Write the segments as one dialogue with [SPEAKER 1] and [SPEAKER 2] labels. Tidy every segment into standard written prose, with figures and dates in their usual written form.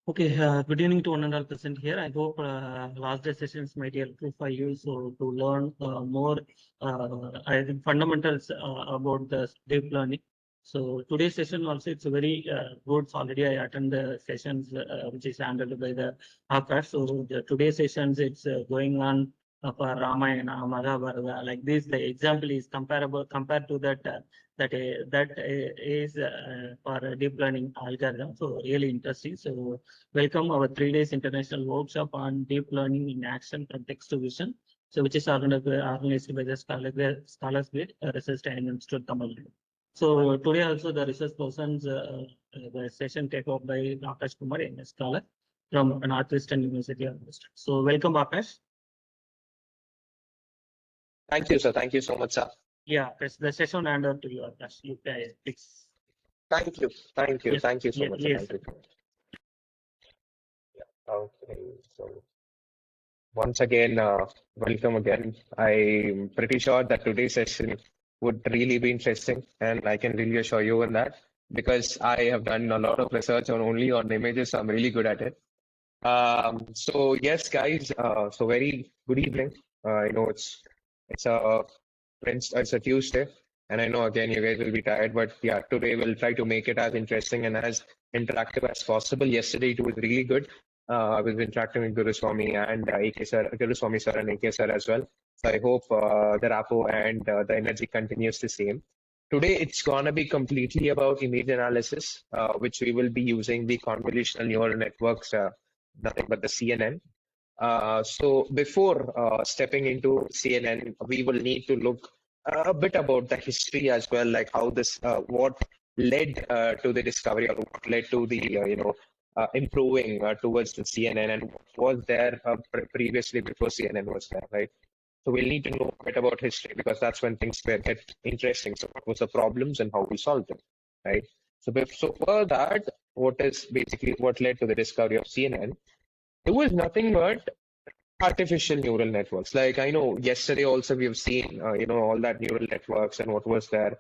[SPEAKER 1] Okay, good evening to one and all present here. I hope last day sessions might be helpful for you so to learn more I think fundamentals about the deep learning. So today's session also it's a very good. Already I attend the sessions which is handled by the Akash. So the today's sessions it's going on for Ramayana, Mahabharata. Like this, the example is comparable compared to that. That is for a deep learning algorithm. So really interesting. So welcome our 3 days international workshop on deep learning in action from text to vision. So which is organized by the Scholars Grid Research and Institute Tamil Nadu. So today also the research persons, the session take up by Er.Aakashkumar, a scholar from Northeastern University of Manuscript. So welcome Akash.
[SPEAKER 2] Thank you, sir. Thank you so much, sir.
[SPEAKER 1] Yeah, it's the session hand over to you, Akash. You please.
[SPEAKER 2] Thank you. Thank you.
[SPEAKER 1] Yes,
[SPEAKER 2] Thank you so much, sir.
[SPEAKER 1] yes.
[SPEAKER 2] Thank you. Yeah. Okay. So once again, welcome again. I'm pretty sure that today's session would really be interesting, and I can really assure you on that because I have done a lot of research on only on images. So I'm really good at it. So yes, guys. So very good evening. I know it's a it's a Tuesday, and I know again you guys will be tired, but yeah, today we'll try to make it as interesting and as interactive as possible. Yesterday it was really good. I was interacting with Guruswamy and AK sir, Guruswamy sir and AK sir as well. So I hope the rapport and the energy continues the same. Today it's gonna be completely about image analysis, which we will be using the convolutional neural networks, nothing but the CNN. So before stepping into CNN, we will need to look a bit about the history as well, like how this, what led to the discovery or what led to the, improving towards the CNN and what was there previously before CNN was there, right? So we'll need to know a bit about history because that's when things get interesting. So what was the problems and how we solved them, right? So for that, what is basically what led to the discovery of CNN? It was nothing but artificial neural networks. Like I know yesterday also we have seen, all that neural networks and what was there.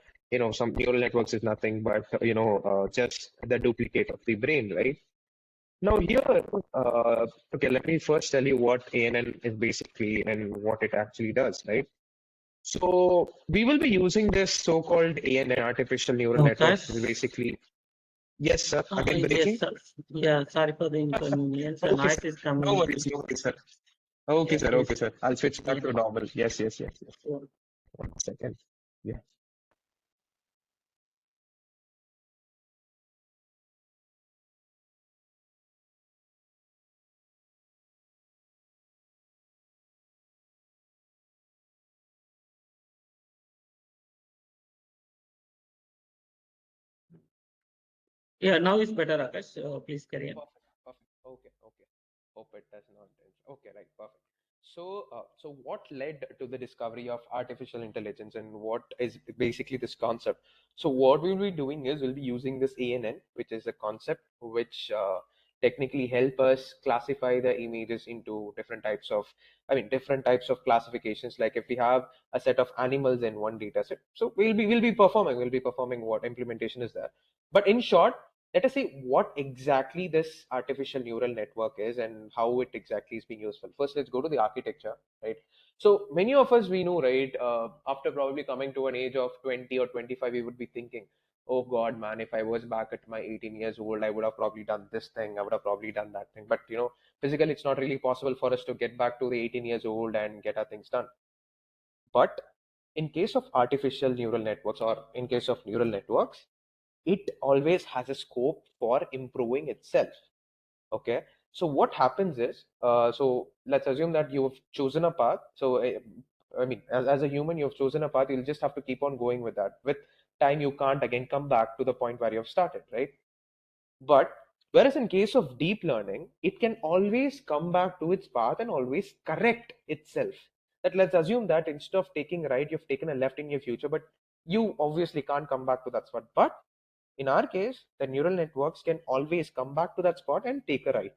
[SPEAKER 2] Some neural networks is nothing but, just the duplicate of the brain, right? Now here, okay, let me first tell you what ANN is basically and what it actually does, right? So we will be using this so-called ANN, artificial neural network,
[SPEAKER 1] Akash.
[SPEAKER 2] which is basically, yes, sir, again
[SPEAKER 1] Yes,
[SPEAKER 2] breaking.
[SPEAKER 1] sir. Yeah, sorry for the inconvenience. The
[SPEAKER 2] Okay, sir.
[SPEAKER 1] noise is
[SPEAKER 2] No
[SPEAKER 1] coming.
[SPEAKER 2] worries, no worries, sir. Okay,
[SPEAKER 1] Yeah,
[SPEAKER 2] sir.
[SPEAKER 1] please.
[SPEAKER 2] Okay, sir. I'll switch
[SPEAKER 1] Yeah.
[SPEAKER 2] back to normal. Yes, yes, yes, yes.
[SPEAKER 1] Sure.
[SPEAKER 2] 1 second. Yeah.
[SPEAKER 1] Yeah, now it's better, Akash. Please carry on.
[SPEAKER 2] Perfect, perfect. Okay, okay. Hope it does not. Okay, right, perfect. So what led to the discovery of artificial intelligence and what is basically this concept? So what we'll be doing is we'll be using this ANN, which is a concept which technically help us classify the images into different types of, different types of classifications. Like if we have a set of animals in one data set, so we'll be performing what implementation is there. But in short, let us see what exactly this artificial neural network is and how it exactly is being useful. First, let's go to the architecture, right? So many of us, we know, right, after probably coming to an age of 20 or 25, we would be thinking, oh God, man, if I was back at my 18 years old, I would have probably done this thing, I would have probably done that thing. But, physically, it's not really possible for us to get back to the 18 years old and get our things done. But in case of artificial neural networks or in case of neural networks, it always has a scope for improving itself. Okay, so what happens is, so let's assume that you've chosen a path. So as a human, you've chosen a path. You'll just have to keep on going with that. With time, you can't again come back to the point where you've started, right? But whereas in case of deep learning, it can always come back to its path and always correct itself. That let's assume that instead of taking right, you've taken a left in your future, but you obviously can't come back to that spot. But in our case, the neural networks can always come back to that spot and take a right.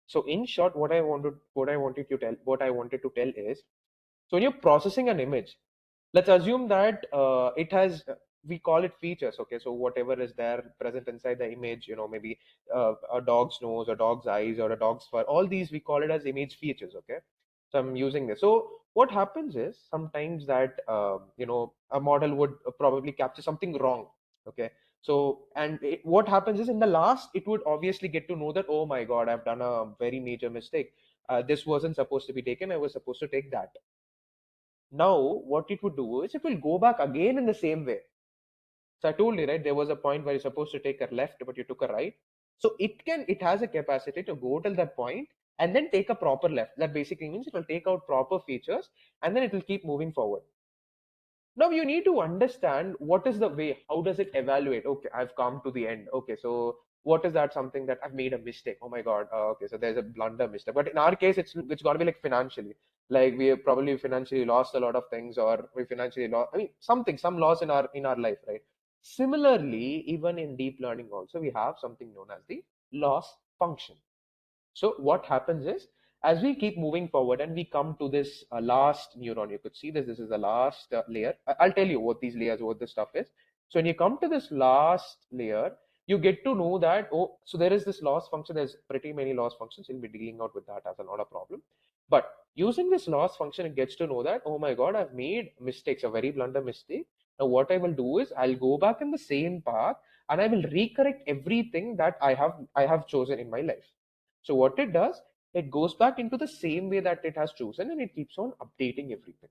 [SPEAKER 2] So in short, what I wanted to tell is, so when you're processing an image, let's assume that we call it features. Okay, so whatever is there present inside the image, maybe a dog's nose, a dog's eyes, or a dog's fur, all these we call it as image features. Okay, so I'm using this. So what happens is sometimes that a model would probably capture something wrong. Okay, so what happens is in the last it would obviously get to know that, oh my god, I've done a very major mistake. This wasn't supposed to be taken, I was supposed to take that. Now what it would do is it will go back again in the same way. So I told you, right, there was a point where you're supposed to take a left, but you took a right. So it has a capacity to go till that point and then take a proper left. That basically means it will take out proper features and then it will keep moving forward. Now you need to understand what is the way, how does it evaluate? Okay, I've come to the end. Okay, so what is that something that I've made a mistake? Oh my God. Okay, so there's a blunder mistake. But in our case, it's gonna be like financially. Like we have probably financially lost a lot of things, or we financially lost. I mean, some loss in our life, right? Similarly, even in deep learning, also we have something known as the loss function. So what happens is, as we keep moving forward and we come to this last neuron, you could see this is the last layer. I'll tell you what these layers, what this stuff is. So when you come to this last layer, you get to know that, oh, so there is this loss function. There's pretty many loss functions. We'll be dealing out with that as not a problem. But using this loss function, it gets to know that, oh my God, I've made mistakes, a very blunder mistake. Now what I will do is I'll go back in the same path and I will recorrect everything that I have chosen in my life. So what it does, it goes back into the same way that it has chosen and it keeps on updating everything.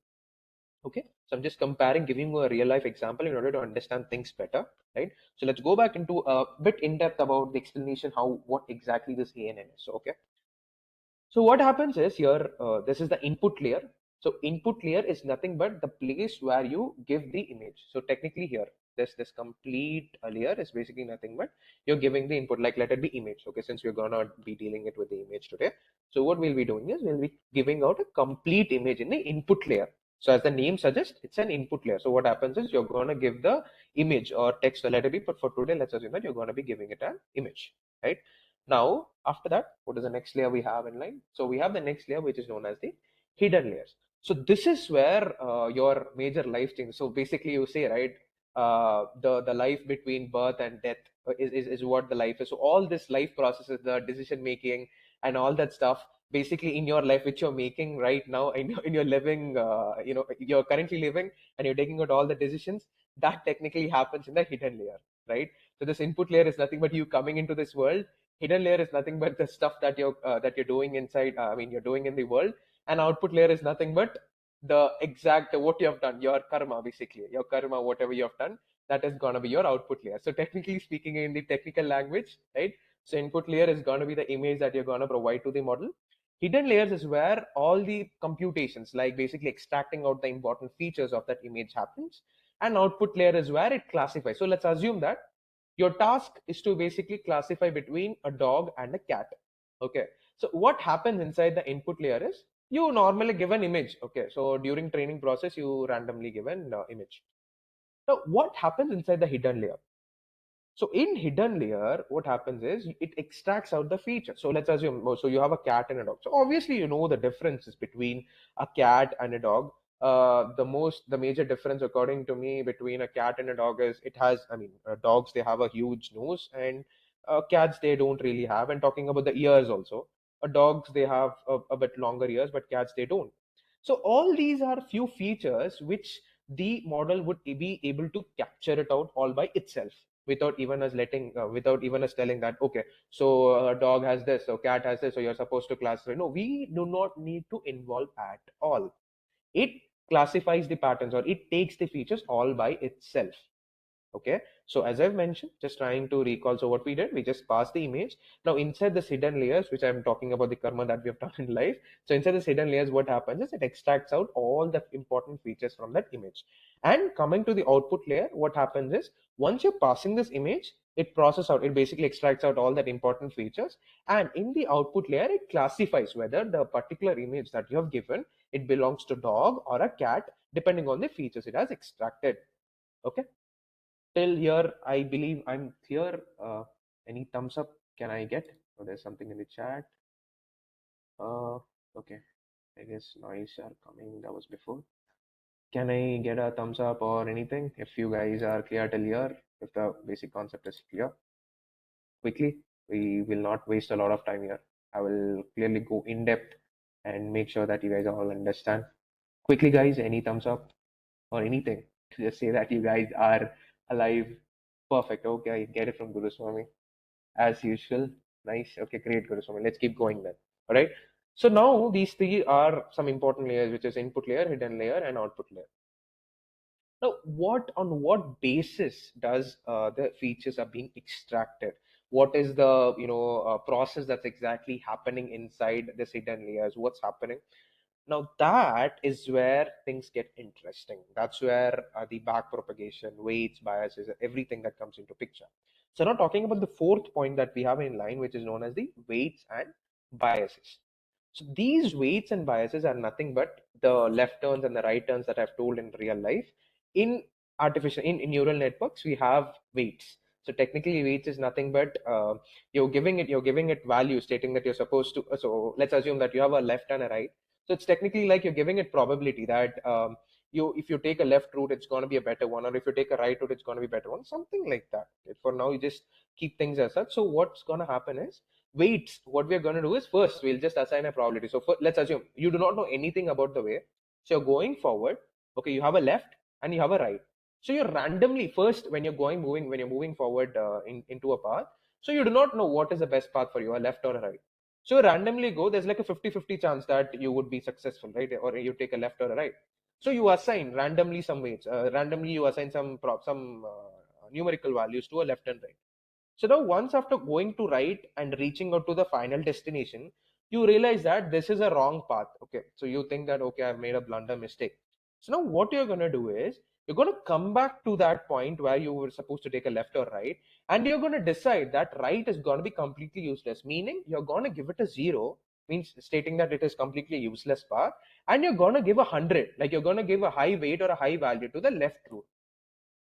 [SPEAKER 2] Okay, so I'm just comparing, giving you a real life example in order to understand things better, right? So let's go back into a bit in depth about the explanation, what exactly this ANN is. So, okay. So what happens is here, this is the input layer. So input layer is nothing but the place where you give the image. So technically here, this complete layer is basically nothing but you're giving the input, like let it be image. Okay, since we're gonna be dealing it with the image today. So what we'll be doing is we'll be giving out a complete image in the input layer. So as the name suggests, it's an input layer. So what happens is you're gonna give the image or text, let it be, but for today, let's assume that you're gonna be giving it an image, right? Now, after that, what is the next layer we have in line? So we have the next layer, which is known as the hidden layers. So this is where your major life changes. So basically, you say, right, the life between birth and death is what the life is. So all this life processes, the decision making and all that stuff, basically in your life, which you're making right now, in your living, you're currently living, and you're taking out all the decisions. That technically happens in the hidden layer, right? So this input layer is nothing but you coming into this world. Hidden layer is nothing but the stuff that you're doing inside, I mean you're doing in the world. And output layer is nothing but the exact what you have done, your karma, basically your karma, whatever you have done, that is going to be your output layer. So technically speaking, in the technical language, right, so input layer is going to be the image that you're going to provide to the model. Hidden layers is where all the computations, like basically extracting out the important features of that image, happens. And output layer is where it classifies. So let's assume that your task is to basically classify between a dog and a cat. Okay, so what happens inside the input layer is you normally give an image. Okay, so during training process you randomly give an image. Now what happens inside the hidden layer? So in hidden layer, what happens is it extracts out the feature. So let's assume, so you have a cat and a dog. So obviously, you know the differences between a cat and a dog. The major difference, according to me, between a cat and a dog is it has, I mean, dogs, they have a huge nose, and cats, they don't really have. And talking about the ears also, dogs, they have a bit longer ears, but cats, they don't. So all these are few features which the model would be able to capture it out all by itself, without even us telling that, okay, so a dog has this, so cat has this, so you're supposed to classify. No, we do not need to involve at all. It classifies the patterns, or it takes the features all by itself. Okay, so as I've mentioned, just trying to recall, so what we did, we just passed the image. Now inside this hidden layers, which I'm talking about, the karma that we have done in life, so inside this hidden layers, what happens is it extracts out all the important features from that image. And coming to the output layer, what happens is once you're passing this image, it processes out, it basically extracts out all that important features, and in the output layer it classifies whether the particular image that you have given, it belongs to dog or a cat, depending on the features it has extracted. Okay, till here, I believe I'm clear. Any thumbs up can I get? Oh, there's something in the chat. Uh, okay. I guess noise are coming. That was before. Can I get a thumbs up or anything if you guys are clear till here, if the basic concept is clear? Quickly, we will not waste a lot of time here. I will clearly go in depth and make sure that you guys all understand. Quickly, guys, any thumbs up or anything to just say that you guys are alive? Perfect. Okay, I get it from Guru Swami as usual. Nice. Okay, great, Guru Swami. Let's keep going then. All right. So now these three are some important layers, which is input layer, hidden layer, and output layer. Now, on what basis does the features are being extracted? What is the process that's exactly happening inside this hidden layers? What's happening? Now that is where things get interesting. That's where the back propagation, weights, biases, everything that comes into picture. So now talking about the fourth point that we have in line, which is known as the weights and biases. So these weights and biases are nothing but the left turns and the right turns that I've told in real life. In in neural networks, we have weights. So technically, weights is nothing but you're giving it value, stating that you're supposed to. So let's assume that you have a left and a right. So it's technically like you're giving it probability that if you take a left route, it's going to be a better one, or if you take a right route, it's going to be a better one, something like that. For now, you just keep things as such. So what's going to happen is weights. What we're going to do is first we'll just assign a probability. So let's assume you do not know anything about the way. So you're going forward. Okay, you have a left and you have a right. So you're randomly first when you're moving forward into a path. So you do not know what is the best path for you, a left or a right. So you randomly go, there's like a 50-50 chance that you would be successful, right? Or you take a left or a right. So you assign randomly some weights. Randomly you assign some numerical values to a left and right. So now once after going to right and reaching out to the final destination, you realize that this is a wrong path. Okay. So you think that, okay, I've made a blunder mistake. So now what you're going to do is you're going to come back to that point where you were supposed to take a left or right, and you're going to decide that right is going to be completely useless, meaning you're going to give it a 0, means stating that it is completely useless path, and you're going to give 100, like you're going to give a high weight or a high value to the left route.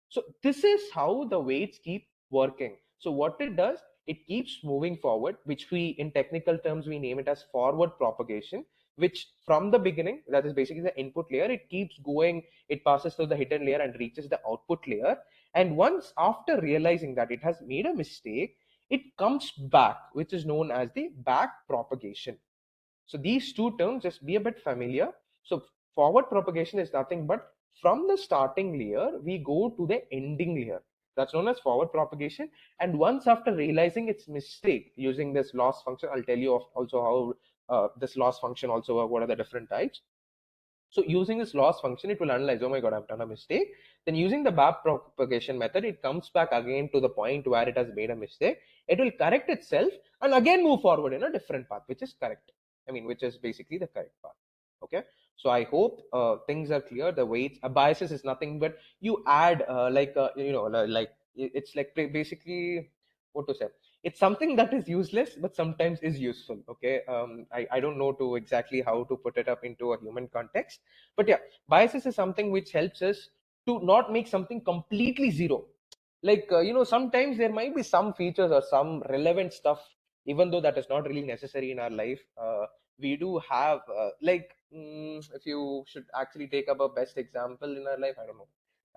[SPEAKER 2] So this is how the weights keep working. So what it does, it keeps moving forward, which we in technical terms we name it as forward propagation, which from the beginning, that is basically the input layer, it keeps going, it passes through the hidden layer and reaches the output layer. And once after realizing that it has made a mistake, it comes back, which is known as the back propagation. So these two terms, just be a bit familiar. So forward propagation is nothing but from the starting layer, we go to the ending layer. That's known as forward propagation. And once after realizing its mistake using this loss function, I'll tell you also how this loss function also, what are the different types. So using this loss function, it will analyze, oh my God, I've done a mistake. Then using the back propagation method, it comes back again to the point where it has made a mistake. It will correct itself and again move forward in a different path, which is correct. Which is basically the correct path. Okay. So I hope things are clear. The weights, biases is nothing but you add it's like basically what to say. It's something that is useless, but sometimes is useful. Okay. I don't know to exactly how to put it up into a human context, but yeah, biases is something which helps us to not make something completely zero. Like, sometimes there might be some features or some relevant stuff, even though that is not really necessary in our life. We do have, if you should actually take up a best example in our life, I don't know.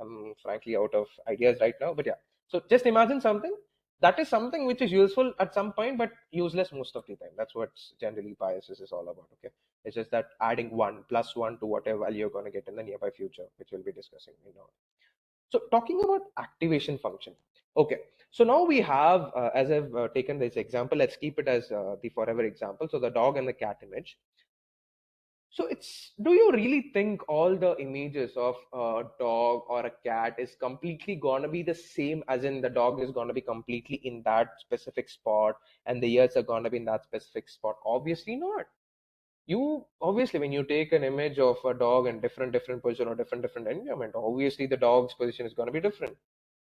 [SPEAKER 2] I'm frankly out of ideas right now, but yeah. So just imagine something that is something which is useful at some point, but useless most of the time. That's what generally biases is all about. Okay. It's just that adding one plus one to whatever value you're going to get in the nearby future, which we'll be discussing now. So talking about activation function. Okay. So now we have, as I've taken this example, let's keep it as the forever example. So the dog and the cat image. So do you really think all the images of a dog or a cat is completely gonna be the same, as in the dog is gonna be completely in that specific spot and the ears are gonna be in that specific spot? Obviously not. You obviously, when you take an image of a dog in different position or different environment, obviously the dog's position is gonna be different.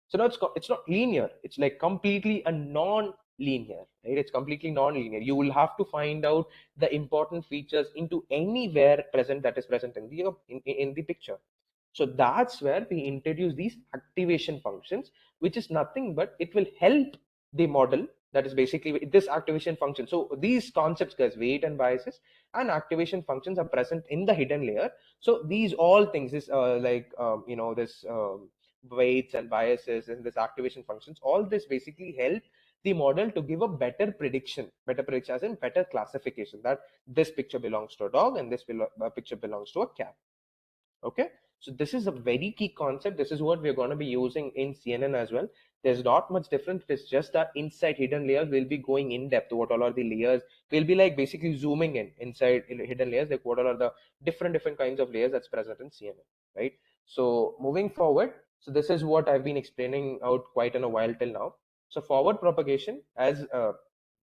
[SPEAKER 2] So now it's not linear. It's like completely a non-linear, right? It's completely non-linear. You will have to find out the important features into anywhere present that is present in the picture. So that's where we introduce these activation functions, which is nothing but it will help the model That is basically this activation function. So these concepts, guys, weight and biases and activation functions are present in the hidden layer. So these all things, this this weights and biases and this activation functions, all this basically help the model to give a better prediction as in better classification, that this picture belongs to a dog and this picture belongs to a cat. Okay, so this is a very key concept. This is what we're going to be using in CNN as well. There's not much different. It's just that inside hidden layers we'll be going in depth what all are the layers. We'll be like basically zooming inside hidden layers, like what all are the different kinds of layers that's present in CNN, right? So moving forward, so this is what I've been explaining out quite in a while till now. So forward propagation, as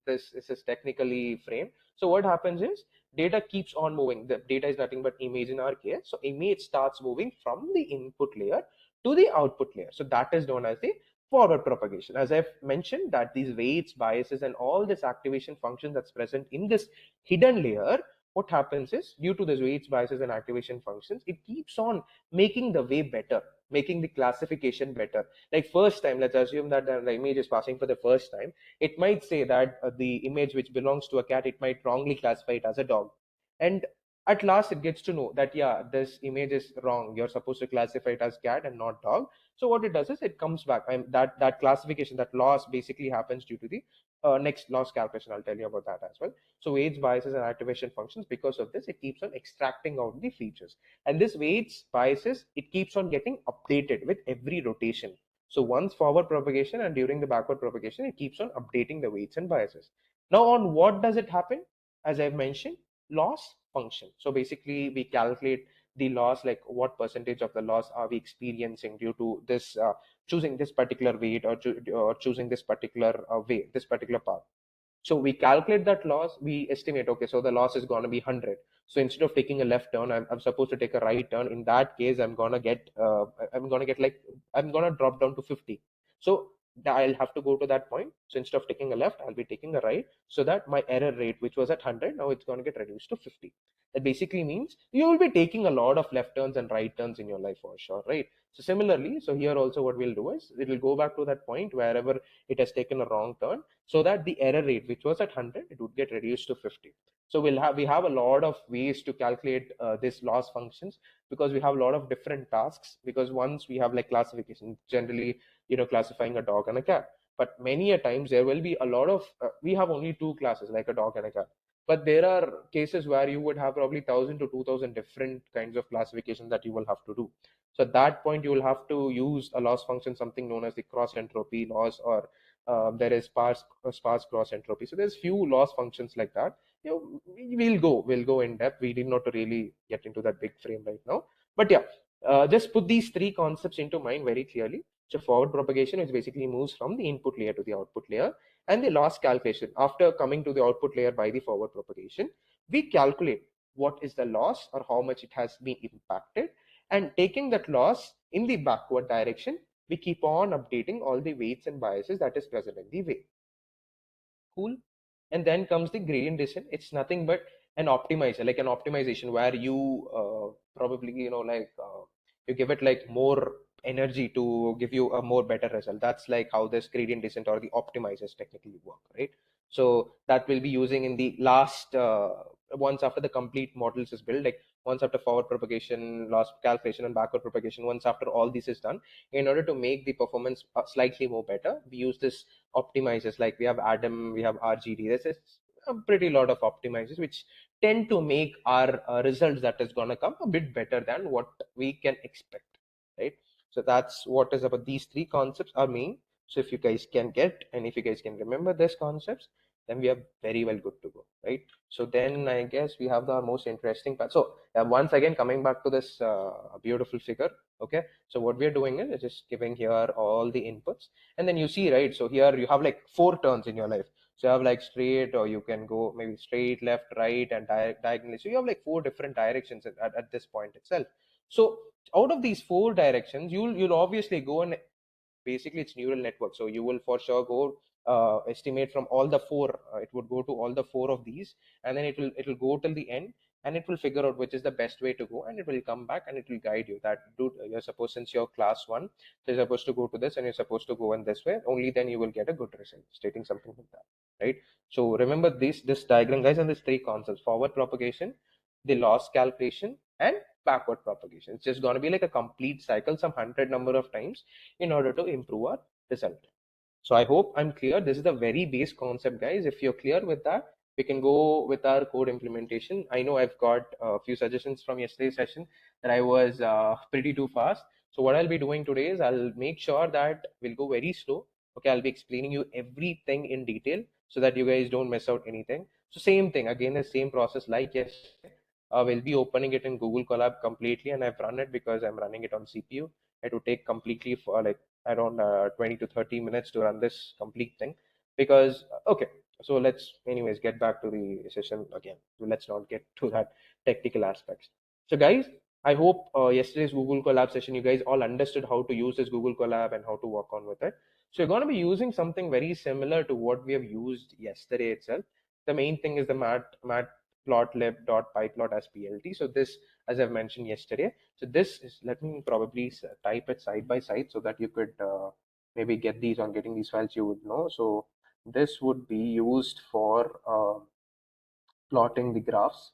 [SPEAKER 2] this is technically framed. So what happens is data keeps on moving. The data is nothing but image in our case. So image starts moving from the input layer to the output layer. So that is known as the forward propagation. As I've mentioned, that these weights, biases, and all this activation function that's present in this hidden layer, what happens is due to these weights, biases, and activation functions, it keeps on making the way better, making the classification better. Like first time, let's assume that the image is passing for the first time. It might say that the image which belongs to a cat, it might wrongly classify it as a dog. And at last it gets to know that, yeah, this image is wrong. You're supposed to classify it as cat and not dog. So what it does is it comes back. That classification, that loss basically happens due to the next loss calculation. I'll tell you about that as well. So weights, biases, and activation functions, because of this, it keeps on extracting out the features. And this weights, biases, it keeps on getting updated with every rotation. So once forward propagation and during the backward propagation, it keeps on updating the weights and biases. Now on what does it happen? As I've mentioned, loss function. So basically we calculate the loss, like what percentage of the loss are we experiencing due to this choosing this particular weight, or choosing this particular way, this particular path. So we calculate that loss, we estimate, okay, so the loss is going to be 100. So instead of taking a left turn, I'm supposed to take a right turn. In that case, I'm going to get like, I'm going to drop down to 50. So I'll have to go to that point. So instead of taking a left, I'll be taking a right, so that my error rate, which was at 100, now it's going to get reduced to 50. That basically means you will be taking a lot of left turns and right turns in your life for sure, right? So similarly, so here also what we'll do is it will go back to that point wherever it has taken a wrong turn, so that the error rate, which was at 100, it would get reduced to 50. So we have a lot of ways to calculate this loss functions, because we have a lot of different tasks. Because once we have like classification, generally, classifying a dog and a cat, but many a times there will be a lot of we have only two classes, like a dog and a cat. But there are cases where you would have probably 1,000 to 2,000 different kinds of classification that you will have to do. So at that point, you will have to use a loss function, something known as the cross entropy loss, or there is sparse cross entropy. So there's few loss functions like that. We'll go in depth. We did not really get into that big frame right now, but yeah, just put these three concepts into mind very clearly. So forward propagation, which basically moves from the input layer to the output layer, and the loss calculation. After coming to the output layer by the forward propagation, we calculate what is the loss or how much it has been impacted, and taking that loss in the backward direction, we keep on updating all the weights and biases that is present in the way. Cool. And then comes the gradient descent. It's nothing but an optimizer, like an optimization where you probably, you give it like more energy to give you a more better result. That's like how this gradient descent or the optimizers technically work, right? So that will be using in the last, once after the complete models is built, like once after forward propagation, loss calculation, and backward propagation, once after all this is done, in order to make the performance slightly more better, we use this optimizers. Like we have Adam, we have RGD. This is a pretty lot of optimizers which tend to make our results that is going to come a bit better than what we can expect, right? So that's what is about these three concepts are main. So if you guys can get, and if you guys can remember these concepts, then we are very well good to go, right? So then I guess we have the most interesting part. So once again, coming back to this beautiful figure, okay? So what we are doing is just giving here all the inputs, and then you see, right? So here you have like 4 turns in your life. So you have like straight, or you can go maybe straight, left, right, and diagonally. So you have like 4 different directions at this point itself. So out of these 4 directions, you'll obviously go, and basically it's neural network. So you will for sure go estimate from all the 4. It would go to all the 4 of these, and then it'll go till the end. and it will figure out which is the best way to go, and it will come back and it will guide you that, dude, you're supposed, since you're class 1, so you're supposed to go to this and you're supposed to go in this way, only then you will get a good result, stating something like that, right? So remember this diagram, guys, and these three concepts: forward propagation, the loss calculation, and backward propagation. It's just going to be like a complete cycle, some 100 number of times, in order to improve our result. So I hope I'm clear. This is the very base concept, guys. If you're clear with that, we can go with our code implementation. I know I've got a few suggestions from yesterday's session that I was pretty too fast. So what I'll be doing today is I'll make sure that we'll go very slow. Okay, I'll be explaining you everything in detail so that you guys don't miss out anything. So same thing, again, the same process like yesterday. We'll be opening it in Google Colab completely, and I've run it because I'm running it on CPU. It would take completely for like around 20 to 30 minutes to run this complete thing, because okay, so let's anyways get back to the session again. So let's not get to that technical aspects. So guys, I hope yesterday's Google Colab session, you guys all understood how to use this Google Colab and how to work on with it. So you're going to be using something very similar to what we have used yesterday itself. The main thing is the matplotlib.pyplot as plt. So this, as I've mentioned yesterday, so this is, let me probably type it side by side so that you could maybe get these, on getting these files you would know. So this would be used for plotting the graphs,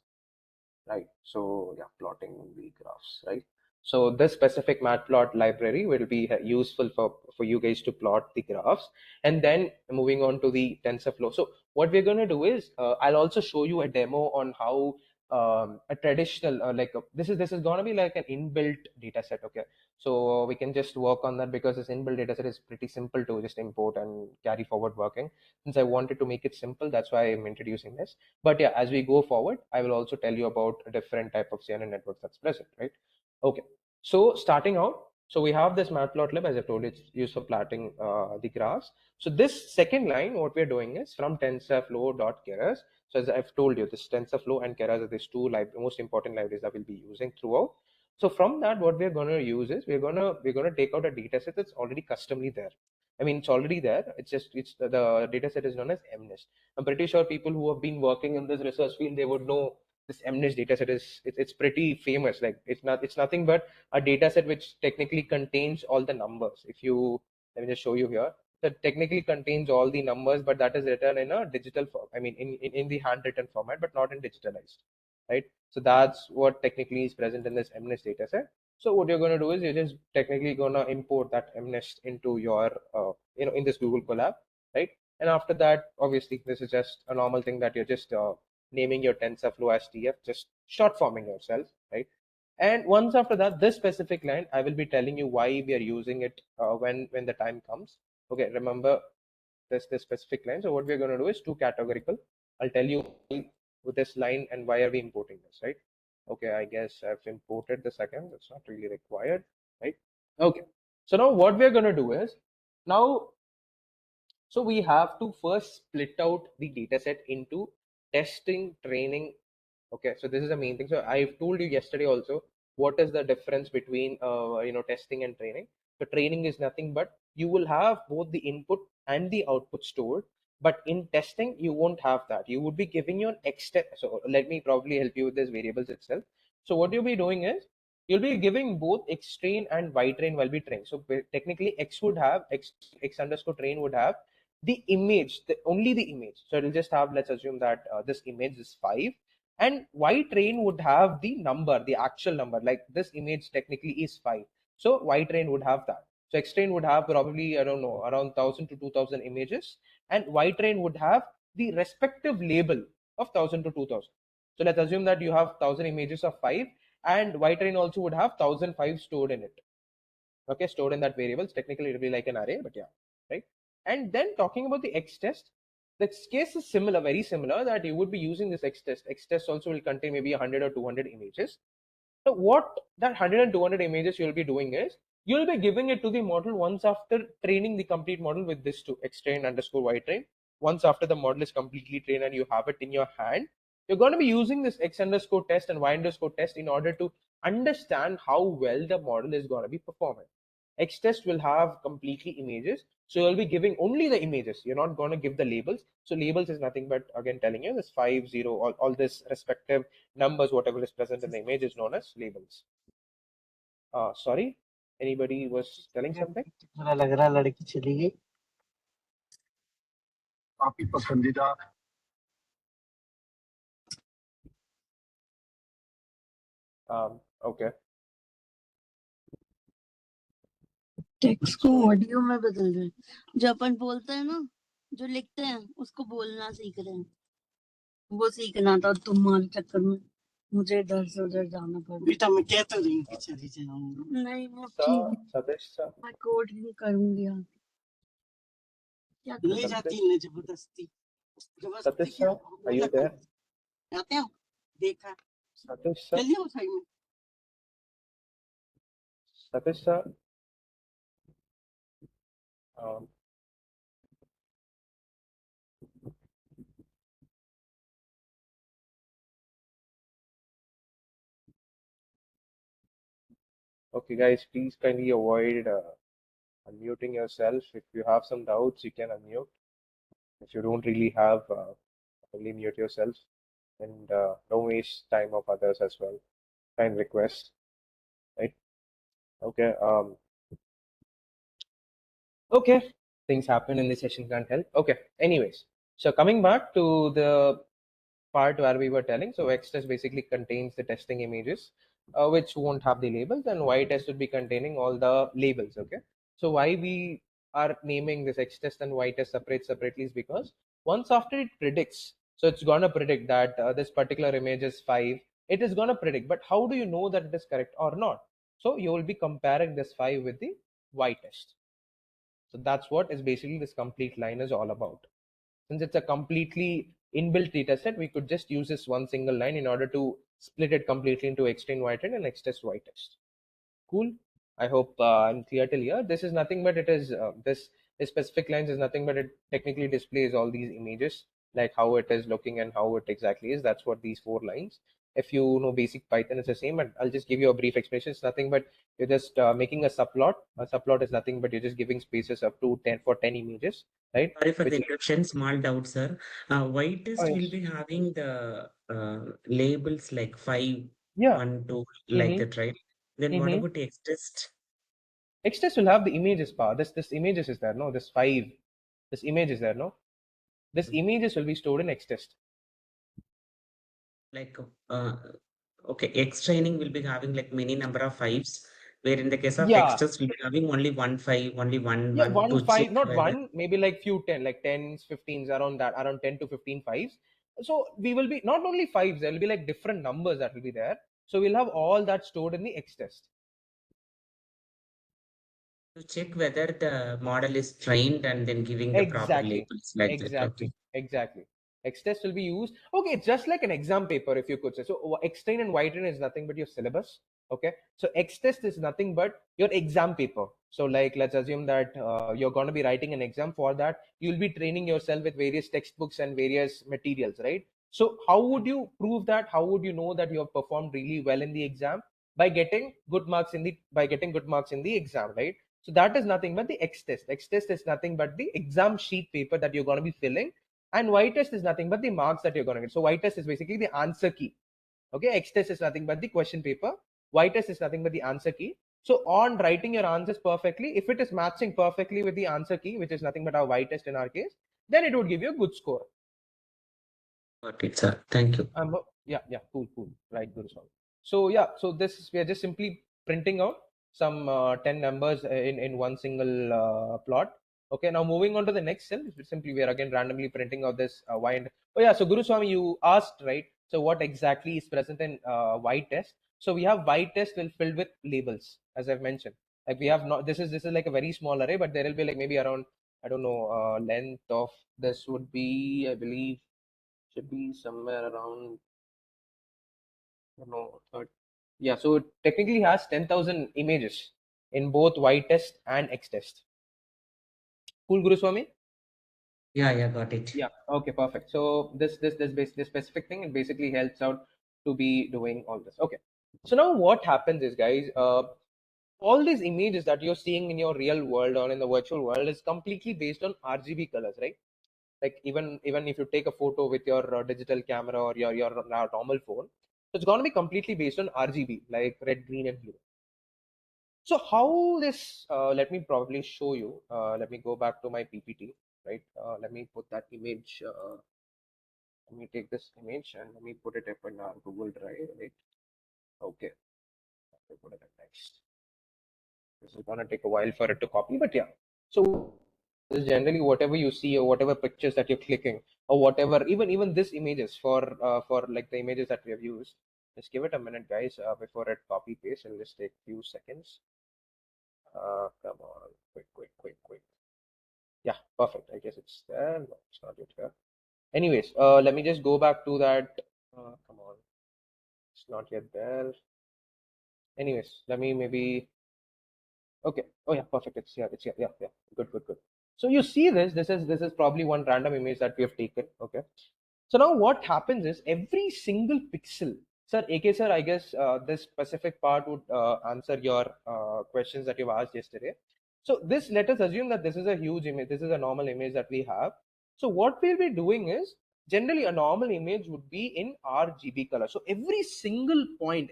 [SPEAKER 2] right? So yeah, plotting the graphs, right? So this specific matplot library will be useful for you guys to plot the graphs. And then moving on to the TensorFlow. So what we're going to do is I'll also show you a demo on how a traditional this is going to be like an inbuilt data set. Okay, so we can just work on that because this inbuilt data set is pretty simple to just import and carry forward working. Since I wanted to make it simple, that's why I'm introducing this. But yeah, as we go forward, I will also tell you about a different type of CNN networks that's present, right? Okay, so starting out, so we have this matplotlib, as I told you, it's used for plotting the graphs. So this second line, what we're doing is from TensorFlow.keras. So as I've told you, this TensorFlow and Keras are these two most important libraries that we'll be using throughout. So from that, what we're going to use is we're gonna take out a data set that's already customly there. I mean, it's already there. It's just the data set is known as MNIST. I'm pretty sure people who have been working in this research field, they would know this MNIST dataset is it's pretty famous. Like it's nothing but a dataset which technically contains all the numbers. If you, let me just show you here. That technically contains all the numbers, but that is written in a digital form. I mean, in the handwritten format, but not in digitalized, right? So that's what technically is present in this MNIST dataset. So what you're going to do is you're just technically going to import that MNIST into your in this Google Colab, right? And after that, obviously, this is just a normal thing that you're just naming your TensorFlow as TF, just short forming yourself, right? And once after that, this specific line, I will be telling you why we are using it when the time comes. Okay, remember this specific line. So what we're going to do is two categorical. I'll tell you with this line and why are we importing this, right? Okay, I guess I've imported the second. That's not really required, right? Okay. So now what we're going to do is now. So we have to first split out the data set into testing, training. Okay, so this is the main thing. So I've told you yesterday also what is the difference between testing and training. So training is nothing but you will have both the input and the output stored, but in testing you won't have that. You would be giving your extent. So let me probably help you with this variables itself. So what you'll be doing is you'll be giving both x train and y train while we train. So technically x would have x underscore train would have the image, only the image. So it'll just have, let's assume that this image is 5, and y train would have the number, the actual number, like this image technically is 5. So y train would have that. So x train would have probably, I don't know, around 1000 to 2000 images, and y train would have the respective label of 1000 to 2000. So let's assume that you have 1000 images of 5, and y train also would have 1005 stored in it. Okay, stored in that variables. Technically, it'll be like an array, but yeah, right? And then talking about the X test, the case is similar, very similar, that you would be using this X test. X test also will contain maybe 100 or 200 images. So what that 100 and 200 images you'll be doing is, you'll be giving it to the model once after training the complete model with this to X train underscore Y train. Once after the model is completely trained and you have it in your hand, you're going to be using this X underscore test and Y underscore test in order to understand how well the model is going to be performing. Xtest will have completely images. So you'll be giving only the images. You're not going to give the labels. So labels is nothing but, again, telling you this 5, 0, all this respective numbers, whatever is present in the image is known as labels. Sorry, anybody was telling something?
[SPEAKER 1] लग रहा लड़की चली गई काफी पसंदीदा
[SPEAKER 2] Okay.
[SPEAKER 3] Text को audio में बदल रहे हैं जो अपन बोलते हैं ना जो लिखते हैं उसको बोलना सीख रहे हैं वो सीखना था तुम्हारे चक्कर में मुझे इधर से उधर जाना पड़ा बेटा मैं कहता नहीं कि चली जाऊंगी नहीं मैं
[SPEAKER 2] Satish sir.
[SPEAKER 3] मैं कोडिंग करूंगी यार क्या ले जाती है जबरदस्ती
[SPEAKER 2] Satish sir, are you there?
[SPEAKER 3] आते हो देखा
[SPEAKER 2] Satish sir.
[SPEAKER 3] चलिए साइड में
[SPEAKER 2] Satish sir. Um, okay, guys, please kindly avoid unmuting yourself. If you have some doubts, you can unmute. If you don't really have, only mute yourself, and don't waste time of others as well. Kind request, right? Okay. Okay. Things happen in this session, can't help. Okay. Anyways, so coming back to the part where we were telling, so X test basically contains the testing images, which won't have the labels, and Y test would be containing all the labels. Okay. So why we are naming this X test and Y test separately is because once after it predicts, so it's gonna predict that this particular image is 5. It is gonna predict, but how do you know that it is correct or not? So you will be comparing this 5 with the Y test. So that's what is basically this complete line is all about. Since it's a completely inbuilt data set, we could just use this one single line in order to split it completely into X-train, Y-train and X-test, Y-test. Cool. I hope I'm clear till here. This is nothing but it is this specific lines is nothing but it technically displays all these images, like how it is looking and how it exactly is. That's what these 4 lines. If you know basic Python, it's the same. And I'll just give you a brief explanation. It's nothing but you're just making a subplot. A subplot is nothing but you're just giving spaces up to 10 for 10 images, right?
[SPEAKER 4] Sorry for
[SPEAKER 2] Which
[SPEAKER 4] the
[SPEAKER 2] is
[SPEAKER 4] interruption. Small doubt, sir. White test will
[SPEAKER 2] yes.
[SPEAKER 4] be having the labels like 5,
[SPEAKER 2] Yeah.
[SPEAKER 4] 1, 2, like that, right? Then what
[SPEAKER 2] Mm-hmm.
[SPEAKER 4] about X test?
[SPEAKER 2] X test will have the images part. This images is there, no? This 5. This image is there, no? This images will be stored in X test.
[SPEAKER 4] Like, okay, X training will be having like many number of 5s, where in the case of
[SPEAKER 2] Yeah.
[SPEAKER 4] X test will be having only 1 5, only one
[SPEAKER 2] Yeah,
[SPEAKER 4] 1
[SPEAKER 2] 1
[SPEAKER 4] to
[SPEAKER 2] 5,
[SPEAKER 4] check
[SPEAKER 2] not
[SPEAKER 4] whether
[SPEAKER 2] 1, maybe like few 10, like 10s, 15s, around that, around 10 to 15 5s. So we will be not only 5s, there will be like different numbers that will be there. So we'll have all that stored in the X test.
[SPEAKER 4] to check whether the model is trained and then giving the proper
[SPEAKER 2] Exactly.
[SPEAKER 4] labels like that.
[SPEAKER 2] Exactly.
[SPEAKER 4] Okay.
[SPEAKER 2] Exactly. X test will be used. Okay, it's just like an exam paper, if you could say. So X train and Y train is nothing but your syllabus. Okay. So X test is nothing but your exam paper. So like let's assume that you're going to be writing an exam. For that, you'll be training yourself with various textbooks and various materials, right? So how would you prove that? How would you know that you have performed really well in the exam? By getting good marks in the exam, right? So that is nothing but the X test. X test is nothing but the exam sheet paper that you're going to be filling, and Y test is nothing but the marks that you're going to get. So Y test is basically the answer key. Okay, X test is nothing but the question paper. Y test is nothing but the answer key. So on writing your answers perfectly, if it is matching perfectly with the answer key, which is nothing but our Y test in our case, then it would give you a good score.
[SPEAKER 4] Got it, sir. Thank you.
[SPEAKER 2] Yeah, cool. Right, good. So yeah, so this we are just simply printing out some 10 numbers in one single plot. Okay, now moving on to the next cell, simply we are again randomly printing out this Y and oh yeah, so Guru Swami, you asked, right? So what exactly is present in Y test? So we have Y test will filled with labels, as I've mentioned. Like we have not this is like a very small array, but there will be like maybe around, I don't know, length of this would be, I believe, should be somewhere around, I don't know, yeah, so it technically has 10,000 images in both Y test and X test. Cool, Guru Swami?
[SPEAKER 4] Yeah, got it.
[SPEAKER 2] Yeah, okay, perfect. So this specific thing, it basically helps out to be doing all this. Okay, so now what happens is, guys, all these images that you're seeing in your real world or in the virtual world is completely based on RGB colors, right? Like even if you take a photo with your digital camera or your normal phone, so it's going to be completely based on RGB, like red, green, and blue. So how this? Let me probably show you. Let me go back to my PPT, right? Let me put that image. Let me take this image and let me put it up in our Google Drive, right? Okay, let me put it up next. This is gonna take a while for it to copy, but yeah. So generally whatever you see or whatever pictures that you're clicking or whatever, even this images for like the images that we have used. Just give it a minute, guys, before it copy paste. It'll just take few seconds. Come on, quick. Yeah, perfect. I guess it's there. No, it's not yet here. Anyways, let me just go back to that. Come on, it's not yet there. Anyways, let me maybe. Okay. Oh yeah, perfect. It's here. It's here. Yeah. Good. So you see this. This is probably one random image that we have taken. Okay. So now what happens is every single pixel. Sir, AK sir, I guess this specific part would answer your questions that you've asked yesterday. So this, let us assume that this is a huge image. This is a normal image that we have. So what we'll be doing is generally a normal image would be in RGB color. So every single point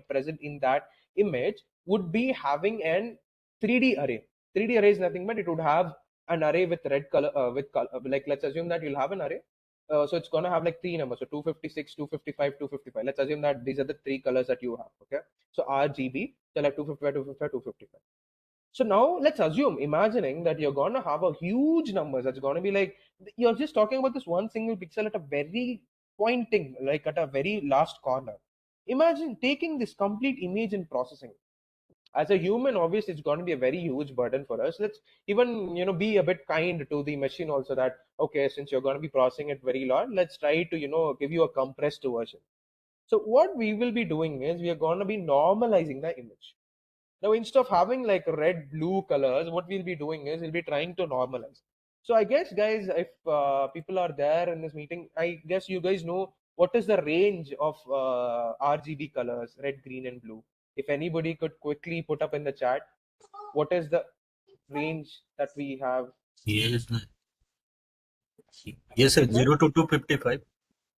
[SPEAKER 2] present in that image would be having an 3D array. 3D array is nothing but it would have an array with red color, like let's assume that you'll have an array. So it's going to have like three numbers, so 256, 255, 255. Let's assume that these are the three colors that you have. Okay, so RGB, so like 255, 255, 255. So now let's assume, imagining that you're going to have a huge numbers. That's going to be like, you're just talking about this one single pixel at a very pointing, like at a very last corner. Imagine taking this complete image and processing. As a human, obviously it's going to be a very huge burden for us. Let's even be a bit kind to the machine also, that okay, since you're going to be processing it very lot, let's try to give you a compressed version. So what we will be doing is we are going to be normalizing the image. Now instead of having like red blue colors, what we'll be doing is we'll be trying to normalize. So I guess, guys, if people are there in this meeting, I guess you guys know what is the range of RGB colors, red, green, and blue. If anybody could quickly put up in the chat, what is the range that we have?
[SPEAKER 5] Yes, yes, sir. 0 to 255.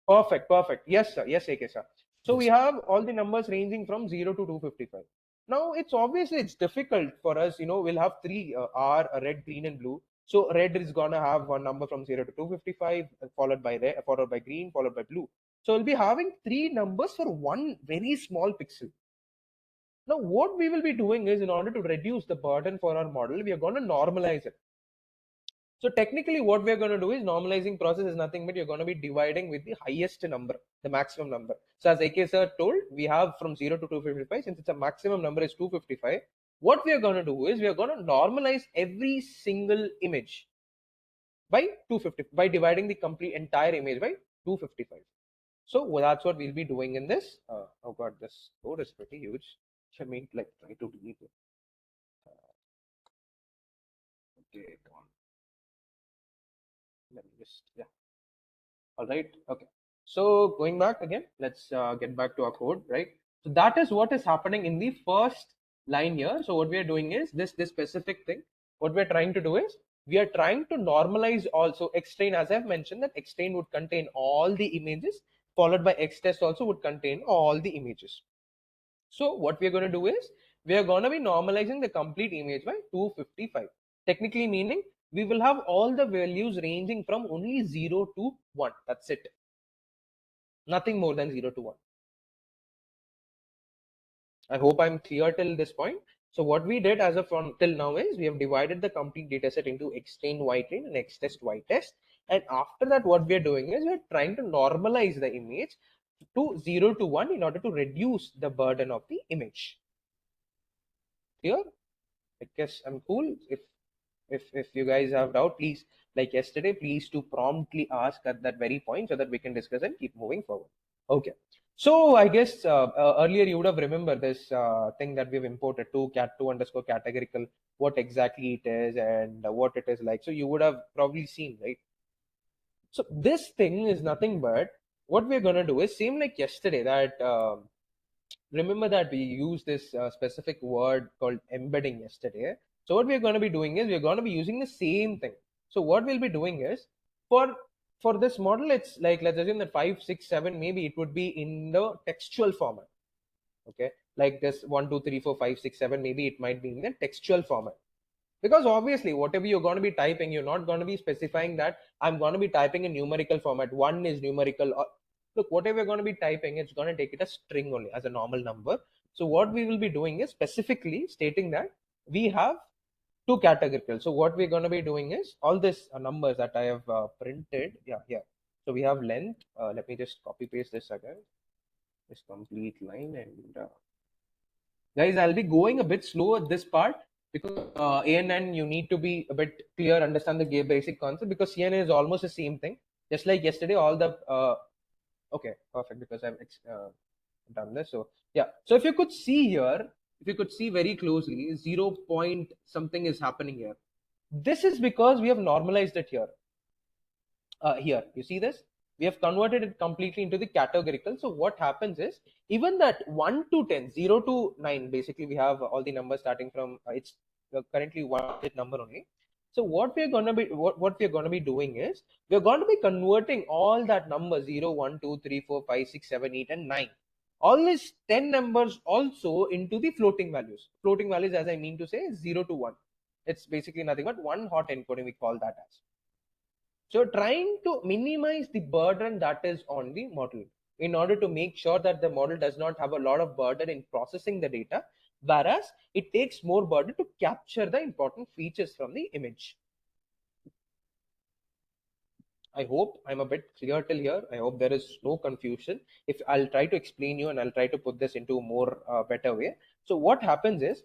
[SPEAKER 2] Perfect. Yes, sir. Yes, AK sir. So we have all the numbers ranging from 0 to 255. Now it's difficult for us. We'll have three R, red, green, and blue. So red is gonna have one number from 0 to 255, followed by red, followed by green, followed by blue. So we'll be having three numbers for one very small pixel. Now what we will be doing is, in order to reduce the burden for our model, we are going to normalize it. So technically what we're going to do is, normalizing process is nothing but you're going to be dividing with the highest number, the maximum number. So as AK sir told, we have from 0 to 255. Since it's a maximum number is 255, what we are going to do is we are going to normalize every single image by 250, by dividing the complete entire image by 255. So that's what we'll be doing in this. Oh god, this code is pretty huge. Let me like try to delete it. Okay, come on. Let me just, yeah. All right. Okay. So going back again, let's get back to our code, right? So that is what is happening in the first line here. So what we are doing is this specific thing. What we're trying to do is we are trying to normalize also xtrain, as I've mentioned, that xtrain would contain all the images, followed by xtest also would contain all the images. So what we are going to do is we are going to be normalizing the complete image by 255. Technically meaning we will have all the values ranging from only 0 to 1. That's it. Nothing more than 0 to 1. I hope I'm clear till this point. So what we did as of till now is we have divided the complete dataset into xtrain, ytrain, and xtest, ytest. And after that, what we are doing is we are trying to normalize the image to 0 to 1 in order to reduce the burden of the image. Clear? I guess I'm cool. If you guys have doubt, please, like yesterday, please to promptly ask at that very point so that we can discuss and keep moving forward. Okay. So I guess earlier you would have remembered this thing that we've imported to cat2 underscore categorical, what exactly it is and what it is like. So you would have probably seen, right? So this thing is nothing but what we're going to do is same like yesterday, that remember that we used this specific word called embedding yesterday. So what we're going to be doing is we're going to be using the same thing. So what we'll be doing is for this model, it's like, let's assume that 5, 6, 7, maybe it would be in the textual format. Okay, like this 1, 2, 3, 4, 5, 6, 7, maybe it might be in the textual format. Because obviously, whatever you're going to be typing, you're not going to be specifying that I'm going to be typing in numerical format. 1 is numerical. Look, whatever you're going to be typing, it's going to take it as string only, as a normal number. So what we will be doing is specifically stating that we have two categorical. So what we're going to be doing is all these numbers that I have printed. Yeah, here. So we have length. Let me just copy paste this again. This complete line, and guys, I'll be going a bit slow at this part because ANN, you need to be a bit clear, understand the basic concept, because CNN is almost the same thing. Just like yesterday, all the okay, perfect, because I've done this. So yeah, so if you could see here, if you could see very closely, 0 point something is happening here. This is because we have normalized it here. Here, you see this? We have converted it completely into the categorical. So what happens is, even that 1 to 10, 0 to 9, basically we have all the numbers starting from, it's currently one number only. So what we're going to be, what we're going to be doing is, we're going to be converting all that numbers 0, 1, 2, 3, 4, 5, 6, 7, 8, and 9. All these 10 numbers also into the floating values. Floating values, as I mean to say, is 0 to 1. It's basically nothing but one hot encoding, we call that as. So trying to minimize the burden that is on the model in order to make sure that the model does not have a lot of burden in processing the data, whereas it takes more burden to capture the important features from the image. I hope I'm a bit clear till here. I hope there is no confusion. If I'll try to explain you and I'll try to put this into a more better way. So what happens is,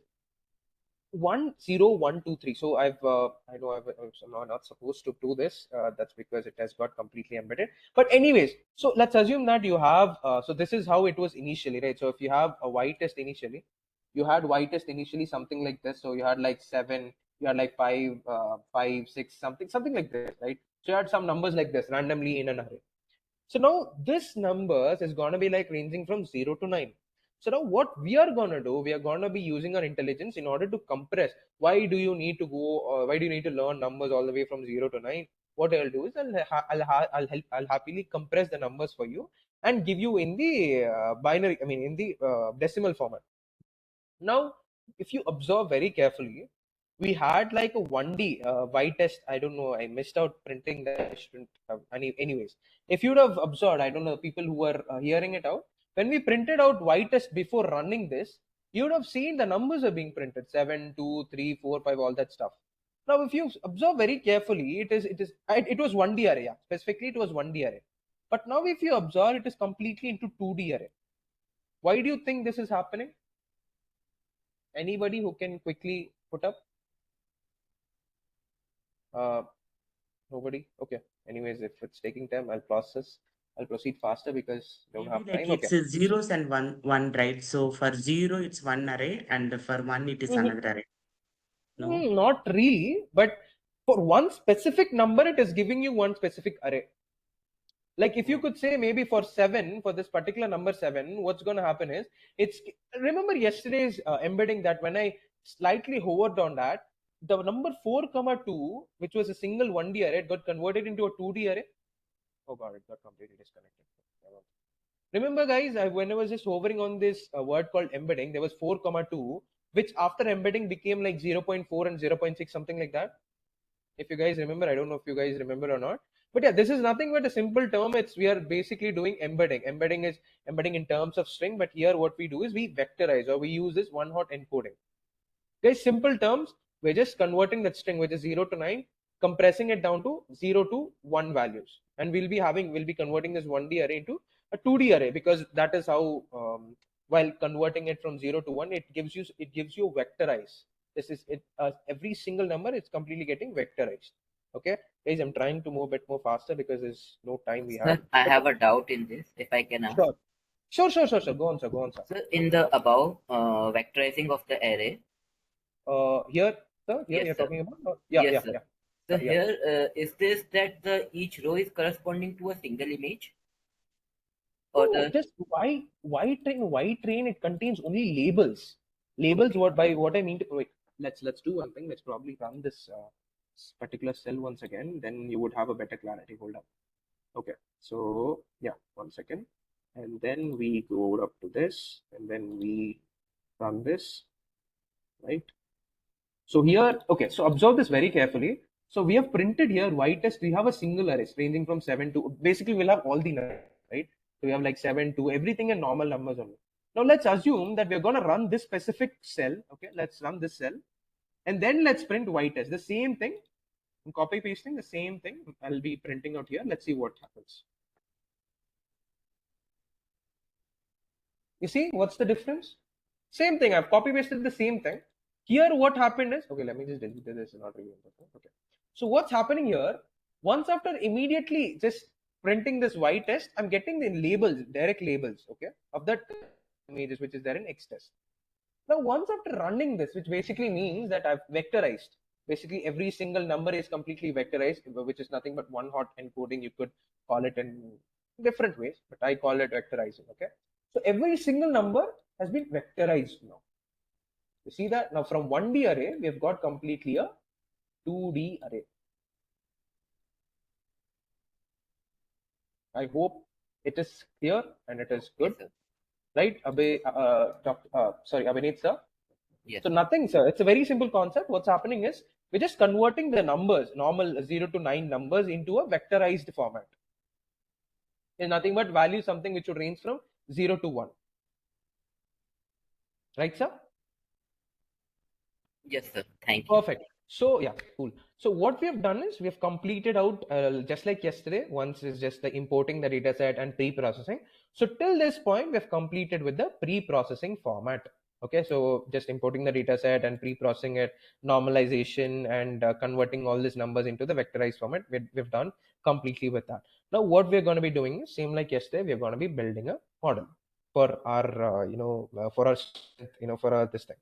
[SPEAKER 2] 1, 0, 1, 2, 3. So I know I'm not supposed to do this. That's because it has got completely embedded. But anyways, so let's assume that you have, so this is how it was initially, right? So if you have a y test initially, you had y test initially something like this. So you had like 7, you had like 5, 5, 6, something like this, right? So you had some numbers like this randomly in an array. So now this numbers is going to be like ranging from 0 to 9. So now what we are going to do, we are going to be using our intelligence in order to compress. Why do you need to go, why do you need to learn numbers all the way from 0 to 9? What I'll do is I'll happily compress the numbers for you and give you in the binary, I mean in the decimal format. Now, if you observe very carefully, we had like a 1D y test. I don't know, I missed out printing that. I shouldn't have anyways. If you'd have observed, I don't know, people who were hearing it out, when we printed out y test before running this, you would have seen the numbers are being printed 7, 2, 3, 4, 5, all that stuff. Now, if you observe very carefully, it was 1D array. Yeah. Specifically, it was 1D array. But now, if you observe, it is completely into 2D array. Why do you think this is happening? Anybody who can quickly put up? Nobody? Okay. Anyways, if it's taking time, I'll proceed faster because I don't have
[SPEAKER 4] Maybe
[SPEAKER 2] time.
[SPEAKER 4] like
[SPEAKER 2] Okay.
[SPEAKER 4] it's zeros and one, right? So for 0, it's one array, and for 1, it is another array. No?
[SPEAKER 2] Not really, but for one specific number, it is giving you one specific array. Like if you could say maybe for 7, for this particular number 7, what's going to happen is, remember yesterday's embedding that when I slightly hovered on that, the number 4, 2, which was a single 1D array, got converted into a 2D array. Oh god, it got completely disconnected. Remember guys, when I was just hovering on this word called embedding, there was 4, 2, which after embedding became like 0.4 and 0.6, something like that. If you guys remember, I don't know if you guys remember or not. But yeah, this is nothing but a simple term. We are basically doing embedding. Embedding is embedding in terms of string, but here what we do is we vectorize, or we use this one hot encoding. Guys, simple terms, we're just converting that string, which is 0 to 9, compressing it down to 0 to 1 values. And we'll be converting this 1D array into a 2D array, because that is how, while converting it from 0 to 1, it gives you vectorize. This is it. Every single number is completely getting vectorized. Okay, guys, I'm trying to move a bit more faster because there's no time we have.
[SPEAKER 6] Sir, I have a doubt in this, if I can ask.
[SPEAKER 2] Sure. Go on, sir.
[SPEAKER 6] Sir, in the above vectorizing of the array.
[SPEAKER 2] Here, sir. Here
[SPEAKER 6] yes,
[SPEAKER 2] you're
[SPEAKER 6] sir.
[SPEAKER 2] talking about.
[SPEAKER 6] Yes, sir.
[SPEAKER 2] Yeah.
[SPEAKER 6] So here, is this that each row is corresponding to a single image, for
[SPEAKER 2] No,
[SPEAKER 6] the
[SPEAKER 2] just white train, it contains only labels. Labels,
[SPEAKER 6] okay.
[SPEAKER 2] what by what I mean to wait, let's do one thing. Let's probably run this particular cell once again, then you would have a better clarity. Hold up. Okay, so yeah, 1 second. And then we go up to this, and then we run this, right? So here, okay, so observe this very carefully. So we have printed here white test. We have a single array ranging from 7 to, basically we'll have all the numbers, right? So we have like 7 to everything in normal numbers only. Now let's assume that we're going to run this specific cell. Okay, let's run this cell, and then let's print white test. The same thing. I'm copy pasting the same thing. I'll be printing out here. Let's see what happens. You see what's the difference? Same thing. I've copy pasted the same thing. Here, what happened is, okay, let me just delete this. Not really important. Okay. So what's happening here? Once after immediately just printing this y test, I'm getting the labels, direct labels, okay, of that images which is there in X test. Now, once after running this, which basically means that I've vectorized, basically every single number is completely vectorized, which is nothing but one hot encoding. You could call it in different ways, but I call it vectorizing, okay? So every single number has been vectorized now. You see that? Now from 1D array, we have got completely a 2D array. I hope it is clear and it is good.
[SPEAKER 6] Yes, sir.
[SPEAKER 2] Right? Sorry, Abhinit sir.
[SPEAKER 6] Yes.
[SPEAKER 2] So nothing, sir. It's a very simple concept. What's happening is we're just converting the numbers, normal 0 to 9 numbers, into a vectorized format. It's nothing but value something which would range from 0 to 1. Right, sir?
[SPEAKER 6] Yes, sir. Thank you.
[SPEAKER 2] Perfect. So yeah, cool. So what we have done is we have completed out just like yesterday. Once is just the importing the data set and pre-processing. So till this point, we have completed with the pre-processing format. Okay, so just importing the data set and pre-processing it, normalization, and converting all these numbers into the vectorized format. We've done completely with that. Now what we're going to be doing is same like yesterday. We're going to be building a model for our for our this thing.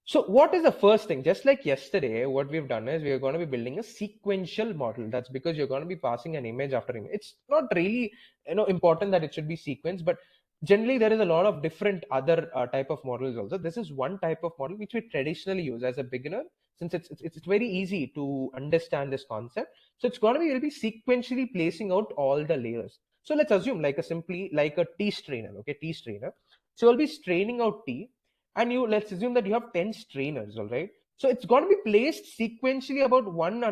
[SPEAKER 2] So what is the first thing? Just like yesterday, what we've done is we're going to be building a sequential model. That's because you're going to be passing an image after image. It's not really important that it should be sequenced, but generally there is a lot of different other type of models also. This is one type of model which we traditionally use as a beginner, since it's very easy to understand this concept. So it's going to be, we'll be sequentially placing out all the layers. So let's assume like a T strainer, okay, T strainer. So we'll be straining out T. And let's assume that you have 10 strainers, all right? So it's going to be placed sequentially about one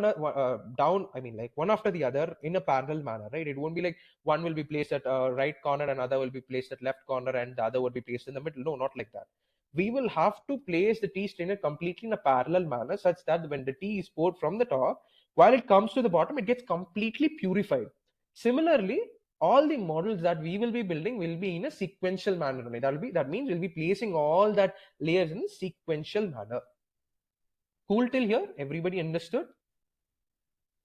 [SPEAKER 2] after the other in a parallel manner, right? It won't be like one will be placed at right corner, another will be placed at left corner, and the other will be placed in the middle. No, not like that. We will have to place the T strainer completely in a parallel manner, such that when the T is poured from the top, while it comes to the bottom, it gets completely purified. Similarly, all the models that we will be building will be in a sequential manner only. That means we'll be placing all that layers in a sequential manner. Cool till here? Everybody understood?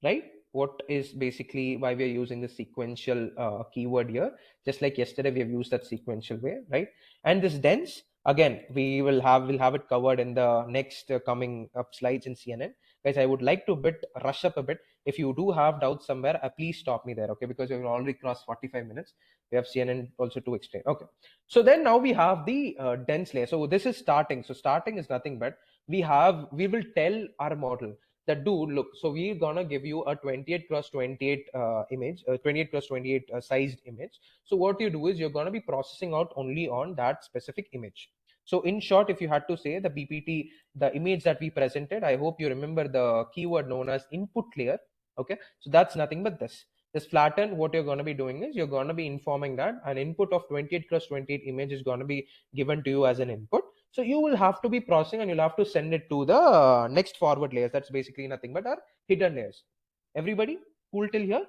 [SPEAKER 2] Right? What is basically why we are using the sequential keyword here? Just like yesterday, we have used that sequential way, right? And this dense, again, we'll have it covered in the next coming up slides in CNN. Guys, I would like to rush up a bit. If you do have doubts somewhere, please stop me there, okay? Because we've already crossed 45 minutes. We have CNN also to explain. Okay. So then now we have the dense layer. So this is starting. So starting is nothing but we will tell our model that look, so we're gonna give you a 28 cross 28 image, 28 cross 28 sized image. So what you do is you're gonna be processing out only on that specific image. So in short, if you had to say the BPT, the image that we presented, I hope you remember the keyword known as input layer. Okay, so that's nothing but this flatten. What you're going to be doing is you're going to be informing that an input of 28 cross 28 image is going to be given to you as an input. So you will have to be processing and you'll have to send it to the next forward layers. That's basically nothing but our hidden layers. Everybody cool till here?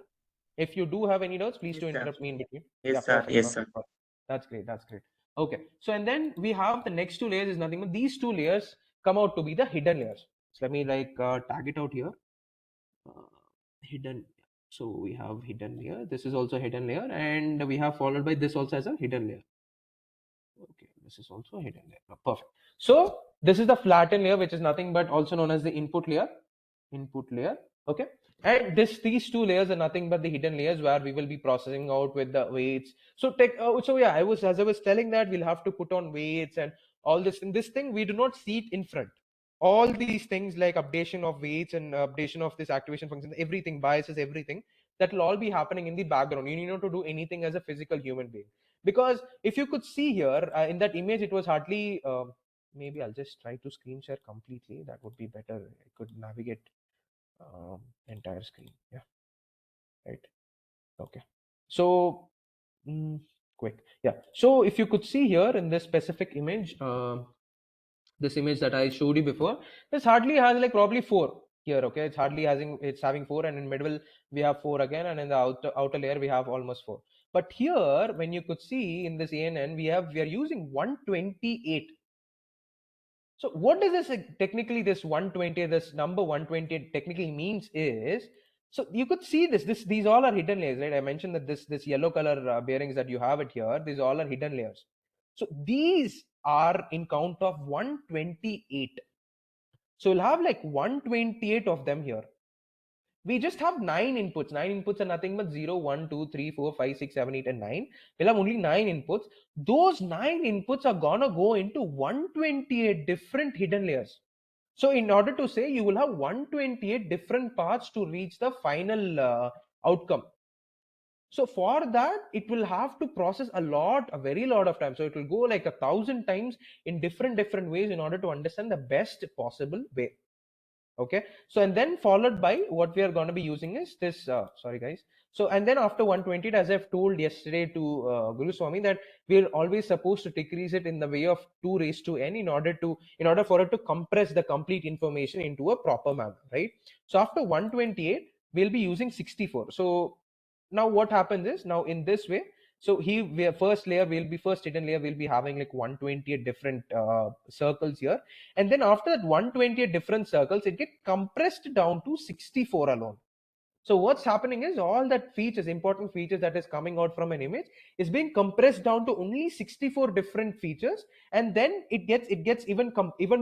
[SPEAKER 2] If you do have any doubts, please do interrupt me in between.
[SPEAKER 4] Yes, sir.
[SPEAKER 2] Perfect,
[SPEAKER 4] Yes, sir.
[SPEAKER 2] perfect. That's great. That's great. Okay. So and then we have the next two layers is nothing but these two layers come out to be the hidden layers. So let me tag it out here. Hidden. So we have hidden layer. This is also a hidden layer, and we have followed by this also as a hidden layer. Okay, this is also a hidden layer. Perfect. So this is the flattened layer, which is nothing but also known as the input layer. Input layer. Okay, and these two layers are nothing but the hidden layers where we will be processing out with the weights. So yeah, as I was telling that we'll have to put on weights and all this. In this thing, we do not see it in front. All these things like updation of weights and updation of this activation function, everything, biases, everything, that will all be happening in the background. You need not to do anything as a physical human being. Because if you could see here in that image, it was hardly. Maybe I'll just try to screen share completely. That would be better. I could navigate entire screen. Yeah, right. Okay. So quick. Yeah. So if you could see here in this specific image, this image that I showed you before, this hardly has like probably 4 here. Okay, it's having 4, and in middle we have 4 again, and in the outer layer we have almost 4. But here, when you could see in this ANN, we are using 128. So what does this technically, this 120, this number 120 technically means is, so you could see these all are hidden layers, right? I mentioned that this yellow color bearings that you have it here, these all are hidden layers. So these are in count of 128. So you'll have like 128 of them here. We just have 9 inputs. 9 inputs are nothing but 0, 1, 2, 3, 4, 5, 6, 7, 8, and 9. We'll have only 9 inputs. Those 9 inputs are gonna go into 128 different hidden layers. So in order to say, you will have 128 different paths to reach the final outcome. So for that, it will have to process a very lot of time. So it will go like 1,000 times in different ways in order to understand the best possible way. Okay, so and then followed by what we are going to be using is this sorry guys. So and then after 120, as I've told yesterday to Guru Swami, that we're always supposed to decrease it in the way of 2 raised to n in order for it to compress the complete information into a proper manner, right? So after 128, we'll be using 64. So now what happens is, now in this way, so first hidden layer will be having like 128 different circles here, and then after that 128 different circles, it get compressed down to 64 alone. So what's happening is, all that important features that is coming out from an image is being compressed down to only 64 different features, and then it gets even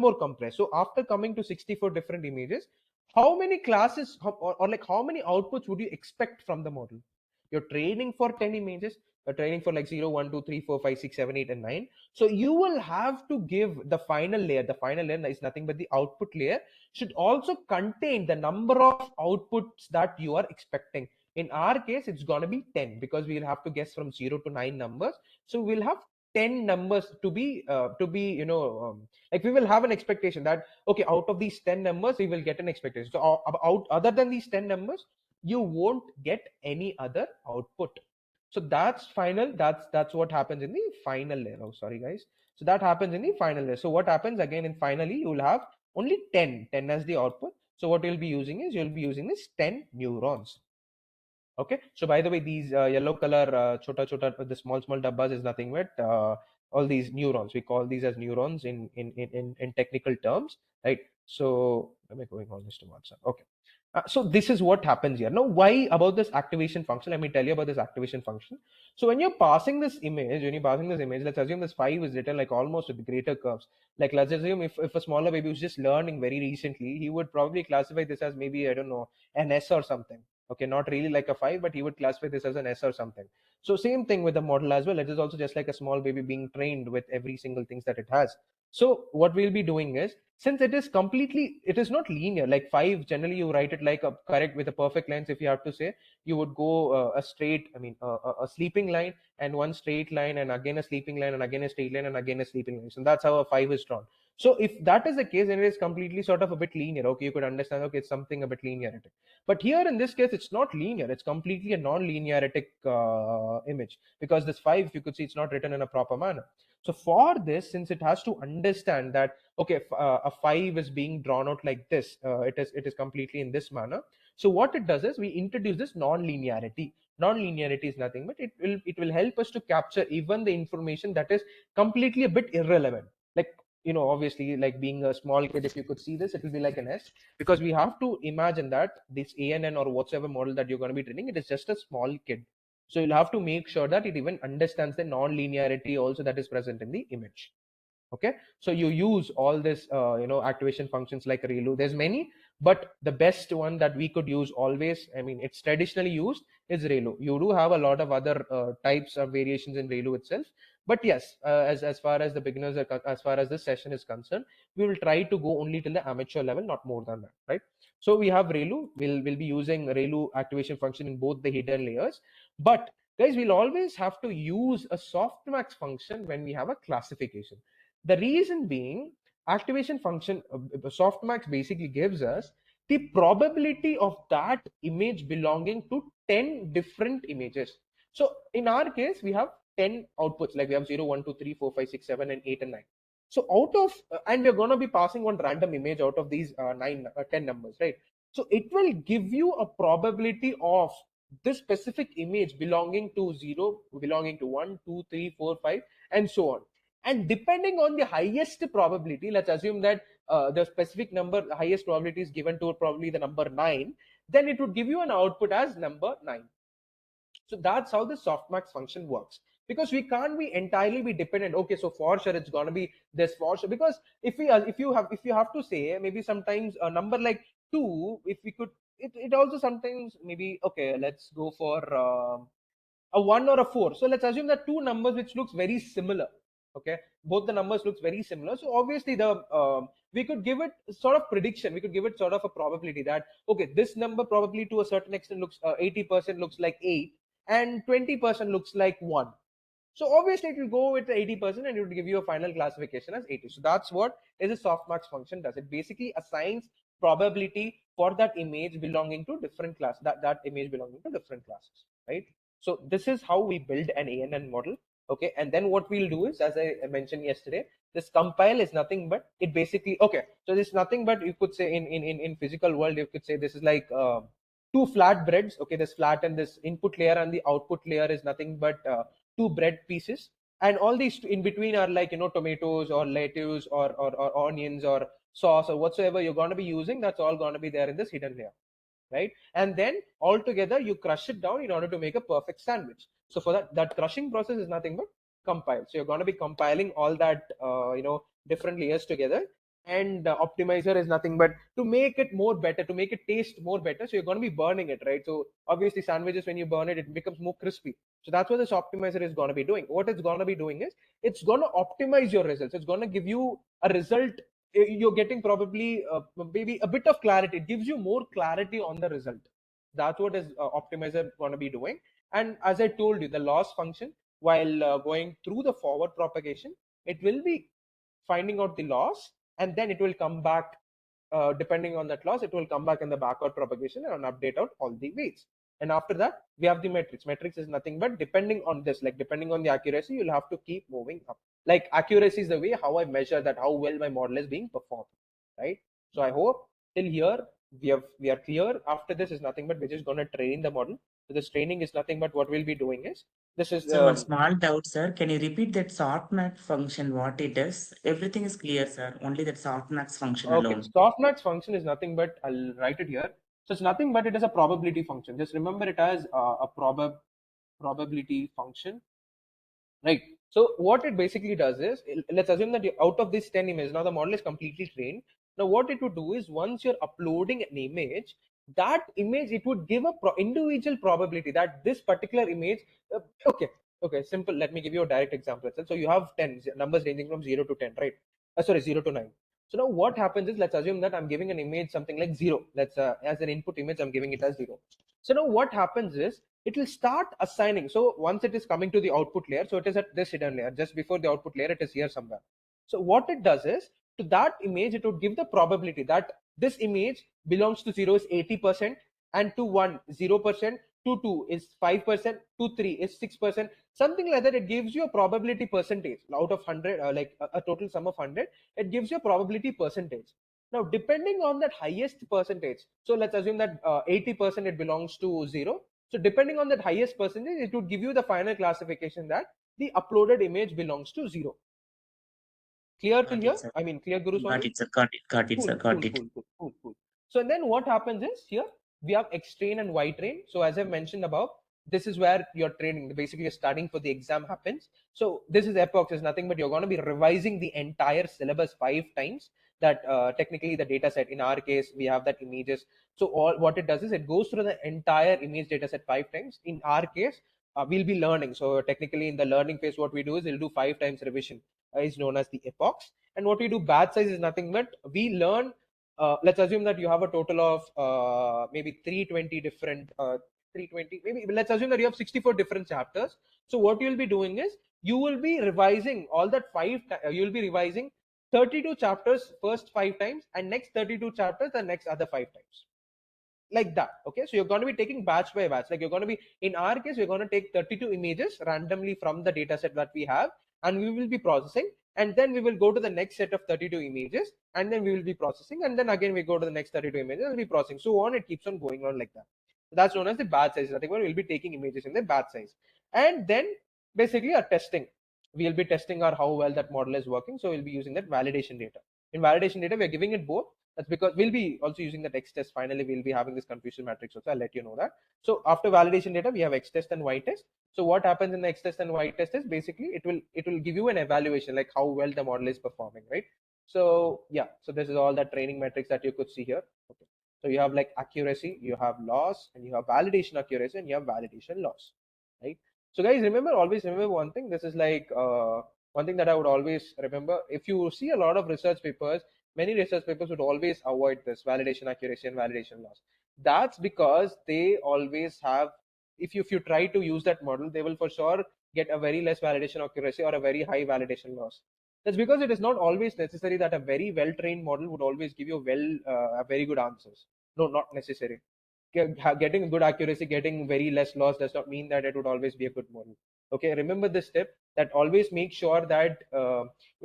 [SPEAKER 2] more compressed. So after coming to 64 different images, how many classes or like how many outputs would you expect from the model? You're training for 10 images, you're training for like 0, 1, 2, 3, 4, 5, 6, 7, 8, and 9. So you will have to give the final layer. The final layer is nothing but the output layer, should also contain the number of outputs that you are expecting. In our case, it's going to be 10, because we'll have to guess from 0 to 9 numbers. So we'll have 10 numbers to be like we will have an expectation that, okay, out of these 10 numbers, we will get an expectation. So other than these 10 numbers, you won't get any other output. So that's final. That's what happens in the final layer. Oh, sorry guys. So that happens in the final layer. So what happens again in finally, you will have only 10 as the output. So what you'll be using is, you'll be using this 10 neurons. Okay, so by the way, these yellow color chota the small dabbas is nothing but all these neurons. We call these as neurons in technical terms, right? So am I going on, Mr. Watson? Okay. So this is what happens here. Now, why about this activation function? Let me tell you about this activation function. So when you're passing this image, let's assume this 5 is written like almost with greater curves. Like let's assume if a smaller baby who's just learning very recently, he would probably classify this as maybe, I don't know, an S or something. Okay, not really like a 5, but he would classify this as an S or something. So same thing with the model as well. It is also just like a small baby being trained with every single thing that it has. So what we'll be doing is, since it is not linear, like 5, generally you write it like a correct with a perfect lines. If you have to say, you would go a sleeping line and one straight line, and again a sleeping line, and again a straight line, and again a sleeping line. So that's how a 5 is drawn. So if that is the case, then it is completely sort of a bit linear. Okay, you could understand, okay, it's something a bit linearitic. But here in this case, it's not linear. It's completely a non-linearitic image, because this 5, if you could see, it's not written in a proper manner. So for this, since it has to understand that, okay, a 5 is being drawn out like this, it is completely in this manner. So what it does is, we introduce this non-linearity. Non-linearity is nothing but it will help us to capture even the information that is completely a bit irrelevant. Like, obviously, like being a small kid, if you could see this, it will be like an S, because we have to imagine that this ANN or whatsoever model that you're going to be training, it is just a small kid. So you'll have to make sure that it even understands the non-linearity also that is present in the image. Okay, so you use all this activation functions like ReLU. There's many, But the best one that we could use always, I mean, it's traditionally used, is ReLU. You do have a lot of other types of variations in ReLU itself. But yes, as far as the beginners are, as far as this session is concerned, we will try to go only till the amateur level, not more than that, right? So we have ReLU. We'll be using ReLU activation function in both the hidden layers. But guys, we'll always have to use a softmax function when we have a classification. The reason being, activation function softmax basically gives us the probability of that image belonging to 10 different images. So in our case, we have 10 outputs, like we have 0, 1, 2, 3, 4, 5, 6, 7, and 8 and 9. So out of, and we're going to be passing one random image out of these 10 numbers, right? So it will give you a probability of this specific image belonging to 0, belonging to 1, 2, 3, 4, 5, and so on. And depending on the highest probability, let's assume that the specific number, the highest probability is given to probably the number 9, then it would give you an output as number 9. So that's how the softmax function works, because we can't be entirely be dependent. Okay, so for sure it's going to be this for sure, because if you have to say, maybe sometimes a number like 2, if we could, it also sometimes maybe, okay, let's go for a 1 or a 4. So let's assume that two numbers which looks very similar. Okay, both the numbers looks very similar. So obviously we could give it sort of prediction. We could give it sort of a probability that, okay, this number probably to a certain extent looks 80% looks like 8 and 20% looks like 1. So obviously it will go with 80% and it will give you a final classification as 80. So that's what is a softmax function does. It basically assigns probability for that image belonging to different class, that image belonging to different classes, right? So this is how we build an ANN model. Okay, and then what we'll do is, as I mentioned yesterday, this compile is nothing but, it basically, okay, so this is nothing but, you could say in physical world, you could say this is like two flat breads. Okay, this flat and this input layer and the output layer is nothing but two bread pieces, and all these in between are like, tomatoes or lettuce or onions or sauce or whatsoever you're going to be using. That's all going to be there in this hidden layer, right? And then all together you crush it down in order to make a perfect sandwich. So for that crushing process is nothing but compile. So you're going to be compiling all that different layers together, and optimizer is nothing but to make it more better, to make it taste more better. So you're going to be burning it, right? So obviously sandwiches, when you burn it, it becomes more crispy. So that's what this optimizer is going to be doing. What it's going to be doing is, it's going to optimize your results. It's going to give you a result. You're getting probably maybe a bit of clarity. It gives you more clarity on the result. That's what is optimizer going to be doing. And as I told you, the loss function, while going through the forward propagation, it will be finding out the loss, and then it will come back, depending on that loss, it will come back in the backward propagation and update out all the weights. And after that, we have the matrix. Matrix is nothing but, depending on this, like depending on the accuracy, you'll have to keep moving up. Like accuracy is the way how I measure that how well my model is being performed, right? So I hope till here we are clear. After this is nothing but, we're just going to train the model. So this training is nothing but, what we'll be doing is, this is
[SPEAKER 4] So one small doubt, sir. Can you repeat that softmax function, what it does? Everything is clear, sir. Only that softmax function
[SPEAKER 2] okay.
[SPEAKER 4] alone.
[SPEAKER 2] Softmax function is nothing but, I'll write it here. So it's nothing but, it is a probability function. Just remember it as a probability function, right? So what it basically does is, let's assume that out of this 10 images, now the model is completely trained. Now what it would do is, once you're uploading an image, that image, it would give a individual probability that this particular image, okay, simple. Let me give you a direct example. So you have 10 numbers ranging from 0 to 10, right? Sorry, 0 to 9. So now what happens is, let's assume that I'm giving an image something like 0. Let's as an input image, I'm giving it as 0. So now what happens is, it will start assigning. So once it is coming to the output layer, so it is at this hidden layer, just before the output layer, it is here somewhere. So what it does is, to that image, it would give the probability that this image belongs to 0 is 80%, and to 1 0%, to 2 is 5%, to 3 is 6%, something like that. It gives you a probability percentage out of 100, like a total sum of 100. It gives you a probability percentage. Now, depending on that highest percentage, so let's assume that 80% it belongs to 0. So depending on that highest percentage, it would give you the final classification that the uploaded image belongs to 0. Clear till here? I mean, clear, Guru Swami?
[SPEAKER 4] Got it, sir. Got it, sir. Got it.
[SPEAKER 2] Cool. So then what happens is, here we have X train and Y train. So as I've mentioned above, this is where your training, basically you're studying for the exam happens. So this is epochs, is nothing but, you're going to be revising the entire syllabus 5 times. that technically the data set. In our case, we have that images. So all what it does is it goes through the entire image data set 5 times. In our case, we'll be learning. So technically in the learning phase, what we do is we'll do 5 times revision, is known as the epochs. And what we do batch size is nothing but we learn, let's assume that you have a total of maybe 320 different 320, maybe let's assume that you have 64 different chapters. So what you'll be doing is you will be revising all that you'll be revising 32 chapters first 5 times, and next 32 chapters the next other 5 times, like that. Okay, so you're going to be taking batch by batch. Like you're going to be, in our case, we're going to take 32 images randomly from the data set that we have, and we will be processing, and then we will go to the next set of 32 images, and then we will be processing, and then again we go to the next 32 images and be processing, so on. It keeps on going on like that. So that's known as the batch size. Nothing more, we'll be taking images in the batch size, and then basically our testing, we'll be testing our how well that model is working. So we'll be using that validation data. In validation data, we're giving it both. That's because we'll be also using the X test. Finally, we'll be having this confusion matrix also. I'll let you know that. So after validation data, we have X test and Y test. So what happens in the X test and Y test is basically it will give you an evaluation, like how well the model is performing, right? So yeah, so this is all the training metrics that you could see here. Okay. So you have like accuracy, you have loss, and you have validation accuracy, and you have validation loss, right? So guys, remember, always remember one thing. This is like one thing that I would always remember. If you see a lot of research papers, many research papers would always avoid this validation accuracy and validation loss. That's because they always have, if you try to use that model, they will for sure get a very less validation accuracy or a very high validation loss. That's because it is not always necessary that a very well-trained model would always give you a very good answers. No, not necessary. Getting good accuracy, getting very less loss does not mean that it would always be a good model. Okay, remember this step, that always make sure that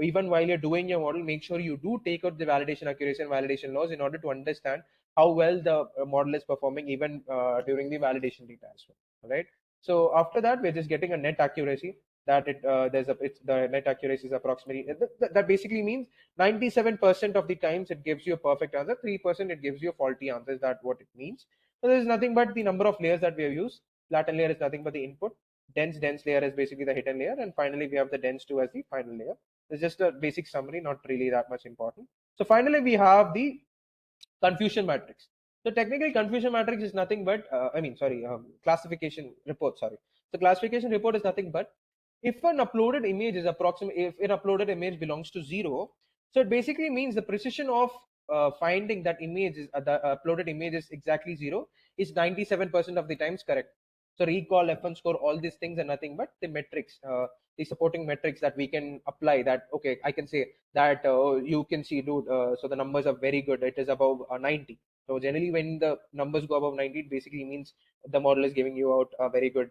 [SPEAKER 2] even while you're doing your model, make sure you do take out the validation accuracy and validation loss in order to understand how well the model is performing even during the validation data as well. All right. So after that, we're just getting a net accuracy, that the net accuracy is approximately, that basically means 97% of the times it gives you a perfect answer, 3% it gives you a faulty answer. Is that what it means? So this is nothing but the number of layers that we have used. Flatten layer is nothing but the input. Dense layer is basically the hidden layer, and finally we have the dense 2 as the final layer. It's just a basic summary, not really that much important. So finally we have the confusion matrix. So technically confusion matrix is nothing but classification report. Sorry. So classification report is nothing but if an uploaded image is if an uploaded image belongs to 0, so it basically means the precision of finding that image is the uploaded image is exactly 0 is 97% of the times correct. So recall, F1 score, all these things are nothing but the metrics, the supporting metrics that we can apply. That okay, I can say that you can see, dude. So the numbers are very good. It is above 90. So generally, when the numbers go above 90, it basically means the model is giving you out a very good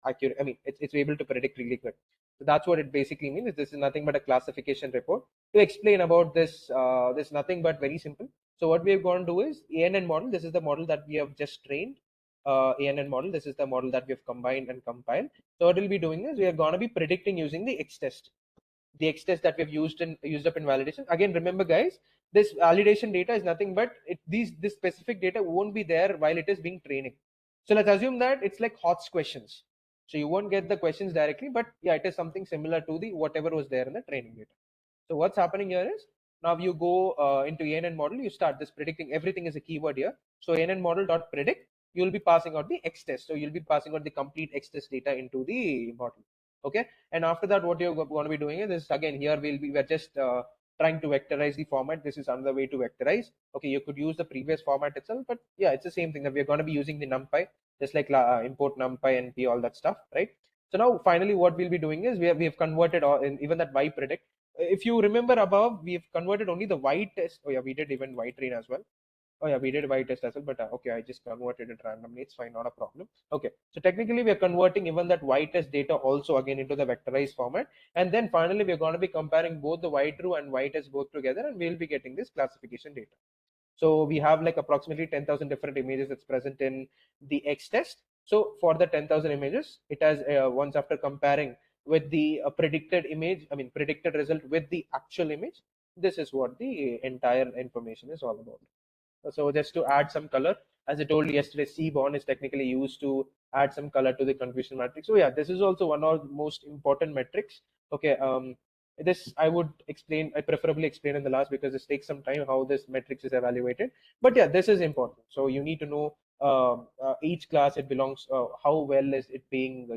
[SPEAKER 2] accurate. I mean, it's able to predict really good. So that's what it basically means. This is nothing but a classification report. To explain about this, this nothing but very simple. So what we are going to do is ANN model. This is the model that we have just trained. ANN model. This is the model that we have combined and compiled. So what we'll be doing is we are going to be predicting using the X test. The X test that we've used up in validation. Again, remember guys, this validation data is nothing but this specific data won't be there while it is being training. So let's assume that it's like HOTS questions. So you won't get the questions directly, but yeah, it is something similar to the whatever was there in the training data. So what's happening here is now you go into ANN model, you start this predicting. Everything is a keyword here. So ANN model dot predict, you will be passing out the X test. So you'll be passing out the complete X test data into the model. Okay, and after that, what you're going to be doing is this again. Here we're just trying to vectorize the format. This is another way to vectorize. Okay, you could use the previous format itself, but yeah, it's the same thing that we're going to be using the NumPy, just like import NumPy, NP, all that stuff, right? So now finally, what we'll be doing is we have converted even that Y predict. If you remember above, we have converted only the Y test. Oh yeah, we did even Y train as well. Oh yeah, we did Y test as well, but okay, I just converted it randomly. It's fine, not a problem. Okay, so technically we are converting even that Y test data also again into the vectorized format, and then finally we are going to be comparing both the Y true and Y test both together, and we'll be getting this classification data. So we have like approximately 10,000 different images that's present in the X test. So for the 10,000 images, it has once after comparing with the predicted image, predicted result with the actual image, this is what the entire information is all about. So just to add some color, as I told you yesterday, Seaborn is technically used to add some color to the confusion matrix. So yeah, this is also one of the most important metrics. Okay, This I would explain, I preferably explain in the last, because this takes some time how this metrics is evaluated. But yeah, this is important. So you need to know each class it belongs, how well is it being,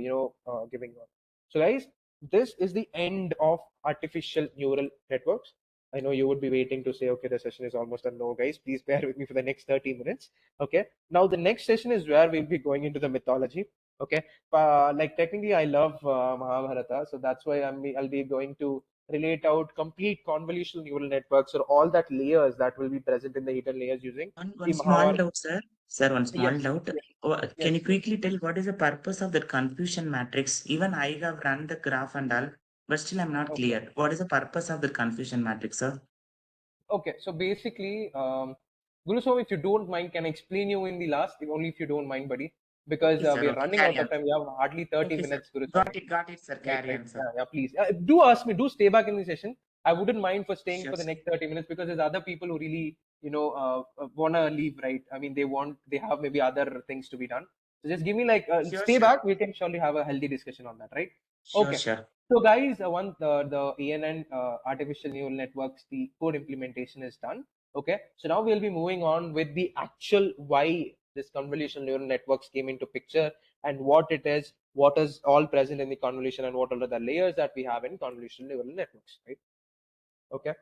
[SPEAKER 2] giving on. So guys, this is the end of artificial neural networks. I know you would be waiting to say, okay, the session is almost done. No, guys, please bear with me for the next 30 minutes. Okay. Now the next session is where we'll be going into the mythology. Okay. Like technically, I love Mahabharata, so that's why I'll be going to relate out complete convolutional neural networks, or all that layers that will be present in the hidden layers using
[SPEAKER 4] One
[SPEAKER 2] the
[SPEAKER 4] small
[SPEAKER 2] Mahabharata.
[SPEAKER 4] doubt, sir. Sir, one small
[SPEAKER 2] Yes.
[SPEAKER 4] doubt.
[SPEAKER 2] Yes.
[SPEAKER 4] Can
[SPEAKER 2] Yes.
[SPEAKER 4] you quickly tell what is the purpose of that confusion matrix? Even I have run the graph and all, but still I'm not
[SPEAKER 2] Okay.
[SPEAKER 4] clear. What is the purpose of the confusion matrix, sir?
[SPEAKER 2] Okay. So basically, Guru, if you don't mind, can I explain you in the last? Only if you don't mind, buddy, because
[SPEAKER 4] Okay, sir.
[SPEAKER 2] we are
[SPEAKER 4] Okay,
[SPEAKER 2] running
[SPEAKER 4] carry
[SPEAKER 2] out
[SPEAKER 4] on.
[SPEAKER 2] of time. We have hardly 30
[SPEAKER 4] Okay, sir.
[SPEAKER 2] minutes, Guru Swami.
[SPEAKER 4] Got it, sir.
[SPEAKER 2] Right,
[SPEAKER 4] Carry
[SPEAKER 2] right.
[SPEAKER 4] on, sir.
[SPEAKER 2] Yeah, yeah, please. Do ask me, do stay back in the session. I wouldn't mind for staying
[SPEAKER 4] Sure,
[SPEAKER 2] for the
[SPEAKER 4] sir.
[SPEAKER 2] next 30 minutes, because there's other people who really, want to leave, right? I mean, they have maybe other things to be done. So just give me like,
[SPEAKER 4] Sure,
[SPEAKER 2] stay
[SPEAKER 4] sure.
[SPEAKER 2] back. We can surely have a healthy discussion on that, right?
[SPEAKER 4] Sure,
[SPEAKER 2] Okay.
[SPEAKER 4] sure.
[SPEAKER 2] So guys, the ANN, artificial neural networks, the code implementation is done. Okay. So now we'll be moving on with the actual why this convolutional neural networks came into picture, and what it is, what is all present in the convolution, and what are the layers that we have in convolutional neural networks, right? Okay.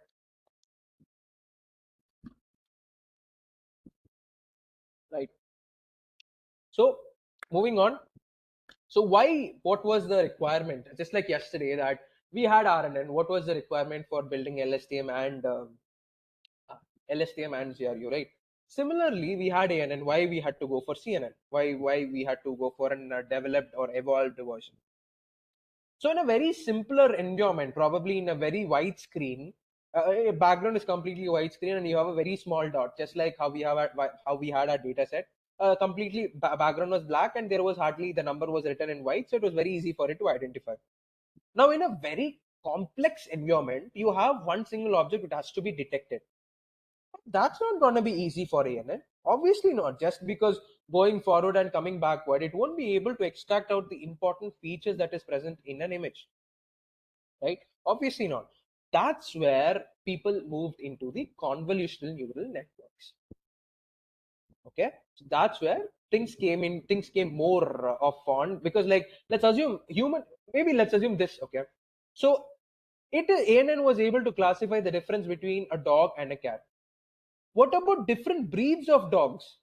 [SPEAKER 2] Right. So moving on. So what was the requirement? Just like yesterday that we had RNN, what was the requirement for building LSTM and GRU, right? Similarly, we had ANN, why we had to go for CNN, why we had to go for a developed or evolved version. So in a very simpler environment, probably in a very wide screen, a background is completely white screen, and you have a very small dot, just like how we had our data set. Completely background was black, and there was hardly, the number was written in white, so it was very easy for it to identify. Now in a very complex environment, you have one single object which has to be detected. That's not going to be easy for ANN. Obviously not. Just because going forward and coming backward, it won't be able to extract out the important features that is present in an image, right? Obviously not. That's where people moved into the convolutional neural networks. Okay, so that's where things came more of fun, because like, let's assume human, maybe let's assume this. Okay, so ANN was able to classify the difference between a dog and a cat. What about different breeds of dogs?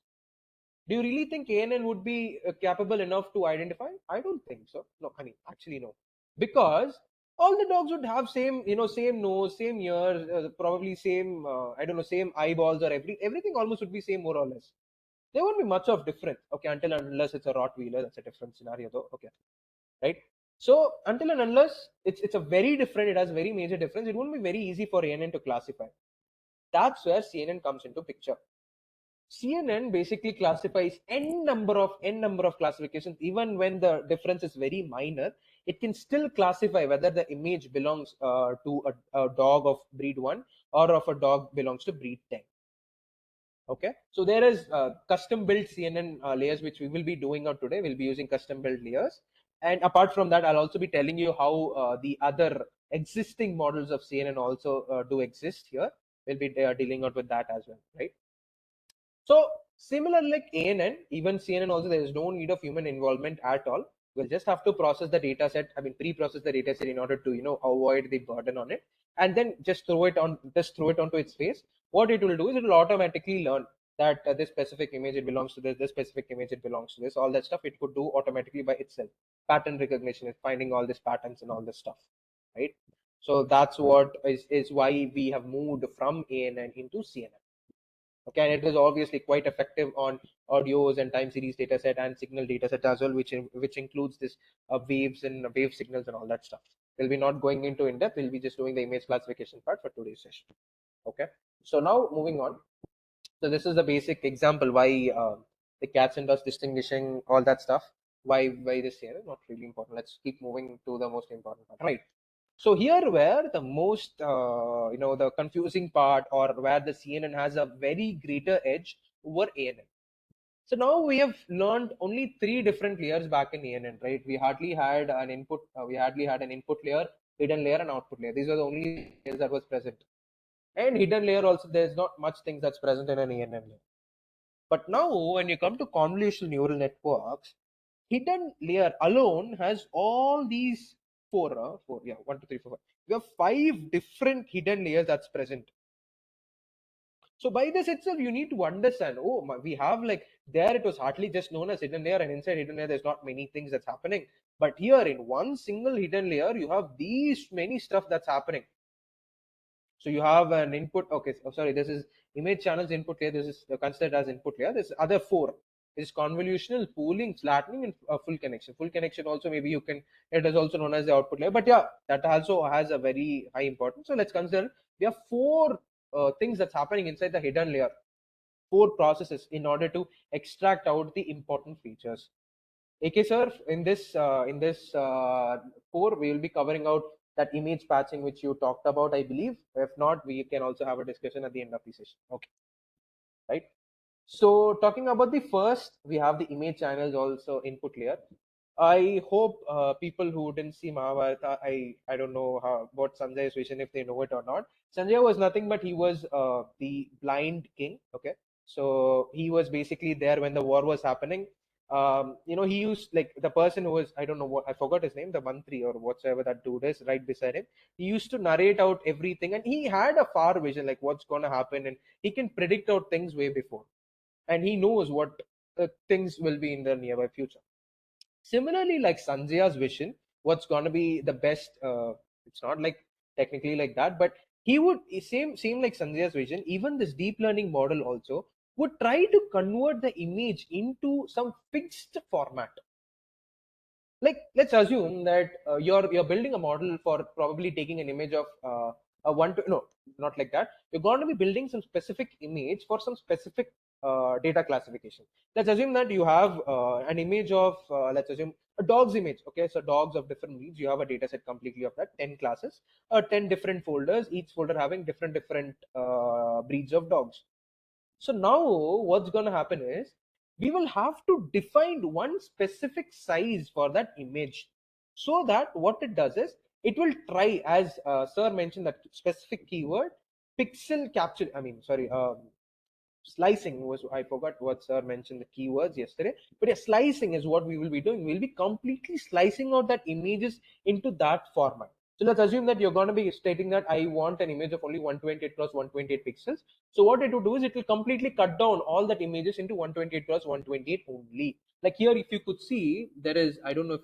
[SPEAKER 2] Do you really think ANN would be capable enough to identify? I don't think so. No, I mean, actually, no. Because all the dogs would have same, same nose, same ears, probably same, I don't know, same eyeballs, or everything almost would be same, more or less. There won't be much of difference. Okay, until and unless it's a Rottweiler, that's a different scenario though. Okay, right? So until and unless it's a very different, it has very major difference, it won't be very easy for ANN to classify. That's where CNN comes into picture. CNN basically classifies n number of classifications. Even when the difference is very minor, it can still classify whether the image belongs to a dog of breed 1, or of a dog belongs to breed 10. Okay, so there is custom built CNN layers which we will be doing out today. We'll be using custom built layers, and apart from that, I'll also be telling you how the other existing models of CNN also do exist here. We'll be dealing out with that as well, right? So similar like ANN, even CNN also, there is no need of human involvement at all. We'll just have to process the data set. I mean, pre-process the data set in order to avoid the burden on it, and then just throw it onto its face. What it will do is it will automatically learn that this specific image it belongs to this specific image it belongs to this. All that stuff it could do automatically by itself. Pattern recognition is finding all these patterns and all this stuff, right? So that's what is why we have moved from ANN into CNN. Okay, and it is obviously quite effective on audios and time series dataset and signal dataset as well, which includes this waves and wave signals and all that stuff. We'll be not going into in depth. We'll be just doing the image classification part for today's session. Okay, so now moving on. So this is the basic example why the cats and dogs distinguishing all that stuff. Why this here is not really important. Let's keep moving to the most important part, right? So here where the most, the confusing part, or where the CNN has a very greater edge over ANN. So now we have learned only 3 different layers back in ANN, right? We hardly had an input layer. hidden layer and output layer. These are the only layers that was present. And hidden layer also, there's not much things that's present in an ENN layer. But now when you come to convolutional neural networks, hidden layer alone has all these four, 1, 2, 3, 4, 5. We have 5 different hidden layers that's present. So by this itself, you need to understand, we have like, there it was hardly just known as hidden layer, and inside hidden layer, there's not many things that's happening. But here in one single hidden layer, you have these many stuff that's happening. So you have an input. Okay, sorry, this is image channels input layer. This is considered as input layer. This other 4 is convolutional, pooling, flattening, and full connection. Full connection also, maybe you can, it is also known as the output layer. But yeah, that also has a very high importance. So let's consider we have 4 things that's happening inside the hidden layer. 4 processes in order to extract out the important features. AK sir, in this 4, we will be covering out that image patching which you talked about, I believe. If not, we can also have a discussion at the end of the session. Okay, right? So talking about the first, we have the image channels also input layer. I hope people who didn't see Mahabharata, I don't know what Sanjay's vision, if they know it or not. Sanjay was nothing but he was the blind king. Okay, so he was basically there when the war was happening. He used, like, the person who was, I don't know what, I forgot his name, the mantri or whatsoever that dude is right beside him. He used to narrate out everything, and he had a far vision, like what's going to happen, and he can predict out things way before, and he knows what things will be in the nearby future. Similarly, like Sanjaya's vision, what's going to be the best, it's not like technically like that, but he would same like Sanjaya's vision. Even this deep learning model also would try to convert the image into some fixed format. Like, let's assume that you're building a model for probably taking an image of a not like that. You're going to be building some specific image for some specific data classification. Let's assume that you have an image of, let's assume a dog's image. Okay, so dogs of different breeds. You have a data set completely of that, 10 classes, 10 different folders, each folder having different breeds of dogs. So now what's going to happen is we will have to define one specific size for that image, so that what it does is it will try, as sir mentioned, that specific keyword, pixel capture, slicing was, I forgot what sir mentioned the keywords yesterday, but yeah, slicing is what we will be doing. We'll be completely slicing out that images into that format. So let's assume that you're going to be stating that I want an image of only 128 cross 128 pixels. So what it will do is it will completely cut down all that images into 128 cross 128 only. Like here, if you could see, there is, I don't know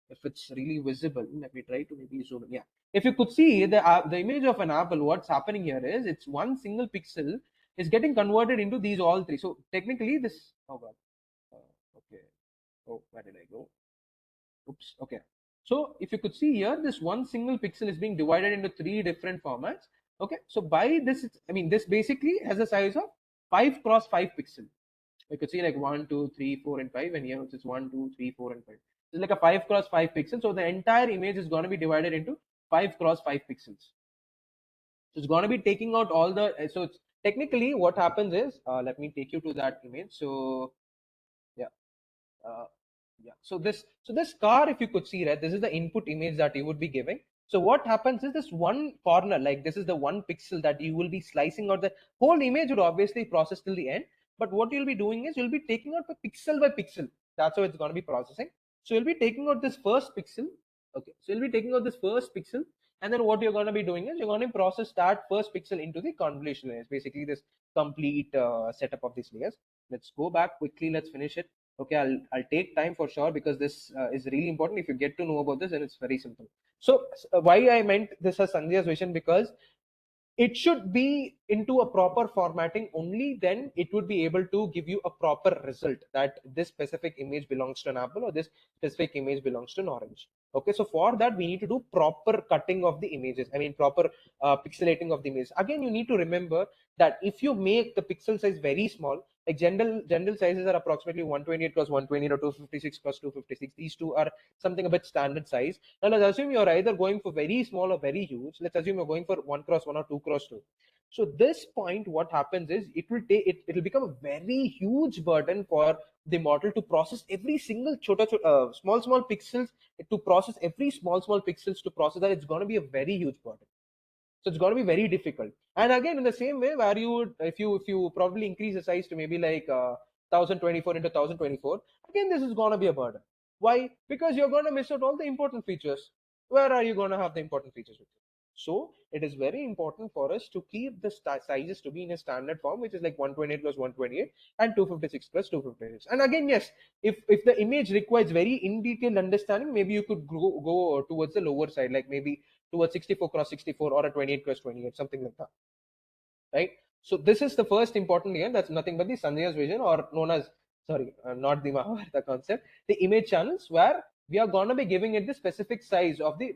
[SPEAKER 2] if it's really visible. Let me try to maybe zoom in. Yeah, if you could see the image of an apple, what's happening here is it's one single pixel is getting converted into these all 3. So technically this, oh god, okay, oh, where did I go? Oops. Okay, so if you could see here, this one single pixel is being divided into 3 different formats. Okay, so by this, this basically has a size of 5 cross 5 pixel. You could see like 1, 2, 3, 4, and 5, and here it's 1, 2, 3, 4, and 5. It's like a 5 cross 5 pixel. So the entire image is going to be divided into 5 cross 5 pixels. So it's going to be taking out all the, so it's technically what happens is, let me take you to that image. So yeah, so this car, if you could see, right, this is the input image that you would be giving. So what happens is this one corner, like this is the one pixel that you will be slicing out. The whole image would obviously process till the end, but what you'll be doing is you'll be taking out pixel by pixel. That's how it's going to be processing. So you'll be taking out this first pixel. Okay, so you'll be taking out this first pixel, and then what you're going to be doing is you're going to process that first pixel into the convolution layers, basically this complete setup of these layers. Let's go back quickly, let's finish it. Okay, I'll take time for sure, because this is really important. If you get to know about this, then it's very simple. So why I meant this as Sanjay's vision, because it should be into a proper formatting, only then it would be able to give you a proper result that this specific image belongs to an apple or this specific image belongs to an orange. Okay, so for that we need to do proper cutting of the images, proper pixelating of the images. Again, you need to remember that if you make the pixel size very small, like general sizes are approximately 128 cross 120 or 256 cross 256. These two are something a bit standard size. Now let's assume you're either going for very small or very huge. Let's assume you're going for 1 cross 1 or 2 cross 2. So this point, what happens is it will take it'll become a very huge burden for the model to process every single small pixels, to process every small pixels to process that. It's going to be a very huge burden. So it's going to be very difficult. And again, in the same way, where you would, if you probably increase the size to maybe like 1024 into 1024, again, this is going to be a burden. Why? Because you're going to miss out all the important features. Where are you going to have the important features with you? So it is very important for us to keep the sizes to be in a standard form, which is like 128 plus 128 and 256 plus 256. And again, yes, if the image requires very in detailed understanding, maybe you could go towards the lower side, like maybe towards 64 cross 64 or a 28 cross 28, something like that, right? So this is the first important layer. That's nothing but the Sanjaya's vision, or known as, sorry, not the Mahabharata concept, the image channels, where we are going to be giving it the specific size of the